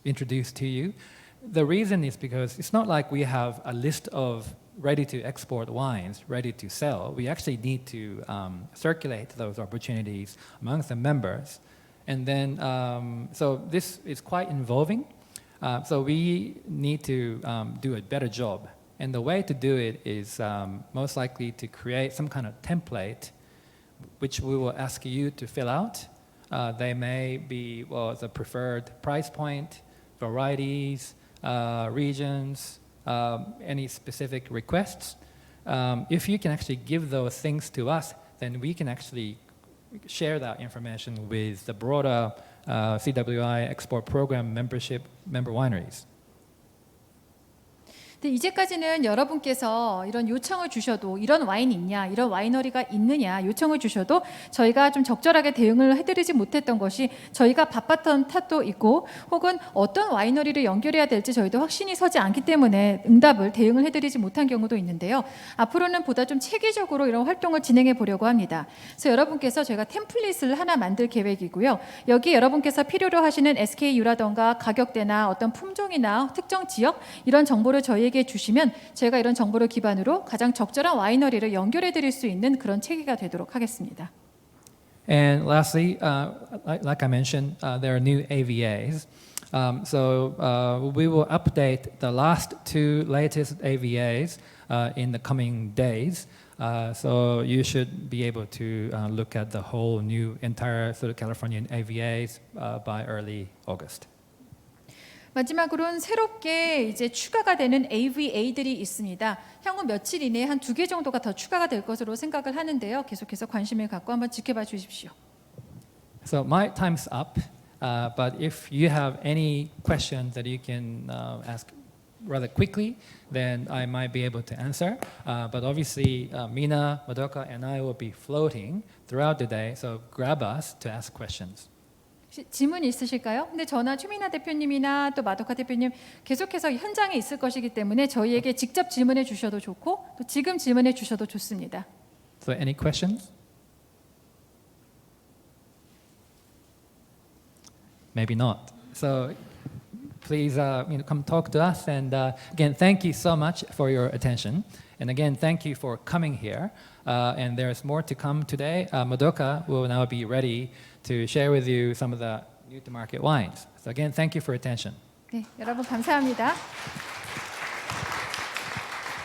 introduce to you. The reason is because it's not like we have a list of ready to export wines, ready to sell. We actually need to circulate those opportunities amongst the members. And then, so this is quite involving. So we need to do a better job. And the way to do it is most likely to create some kind of template which we will ask you to fill out. They may be the preferred price point, varieties, regions, any specific requests. If you can actually give those things to us, then we can actually share that information with the broader CWI Export Program member wineries.
이제까지는 여러분께서 이런 요청을 주셔도 이런 와인이 있냐, 이런 와이너리가 있느냐 요청을 주셔도 저희가 좀 적절하게 대응을 해드리지 못했던 것이 저희가 바빴던 탓도 있고 혹은 어떤 와이너리를 연결해야 될지 저희도 확신이 서지 않기 때문에 대응을 해드리지 못한 경우도 있는데요. 앞으로는 보다 좀 체계적으로 이런 활동을 진행해 보려고 합니다. 그래서 여러분께서 저희가 템플릿을 하나 만들 계획이고요. 여기 여러분께서 필요로 하시는 SKU라던가 가격대나 어떤 품종이나 특정 지역 이런 정보를 저희에게 주시면 제가 이런 정보를 기반으로 가장 적절한 와이너리를 연결해 드릴 수 있는 그런 체계가 되도록 하겠습니다.
And lastly, like I mentioned, there are new AVAs. So we will update the last two latest AVAs in the coming days. So you should be able to look at the whole new entire sort of Californian AVAs by early August.
마지막으로는 새롭게 이제 추가가 되는 AVA들이 있습니다. 향후 며칠 이내에 한 2개 정도가 더 추가가 될 것으로 생각을 하는데요. 계속해서 관심을 갖고 한번 지켜봐 주십시오.
So my time's up, but if you have any questions that you can ask rather quickly, then I might be able to answer. But obviously, Mina, Madoka, and I will be floating throughout the day, so grab us to ask questions.
질문 있으실까요? 근데 저나 최민아 대표님이나 또 마도카 대표님 계속해서 현장에 있을 것이기 때문에 저희에게 직접 질문해 주셔도 좋고 또 지금 질문해 주셔도 좋습니다.
So any questions? Maybe not. So please come talk to us. And again, thank you so much for your attention. And again, thank you for coming here. And there's more to come today. Madoka will now be ready to share with you some of the new to market wines. So again, thank you for your attention.
네, 여러분 감사합니다.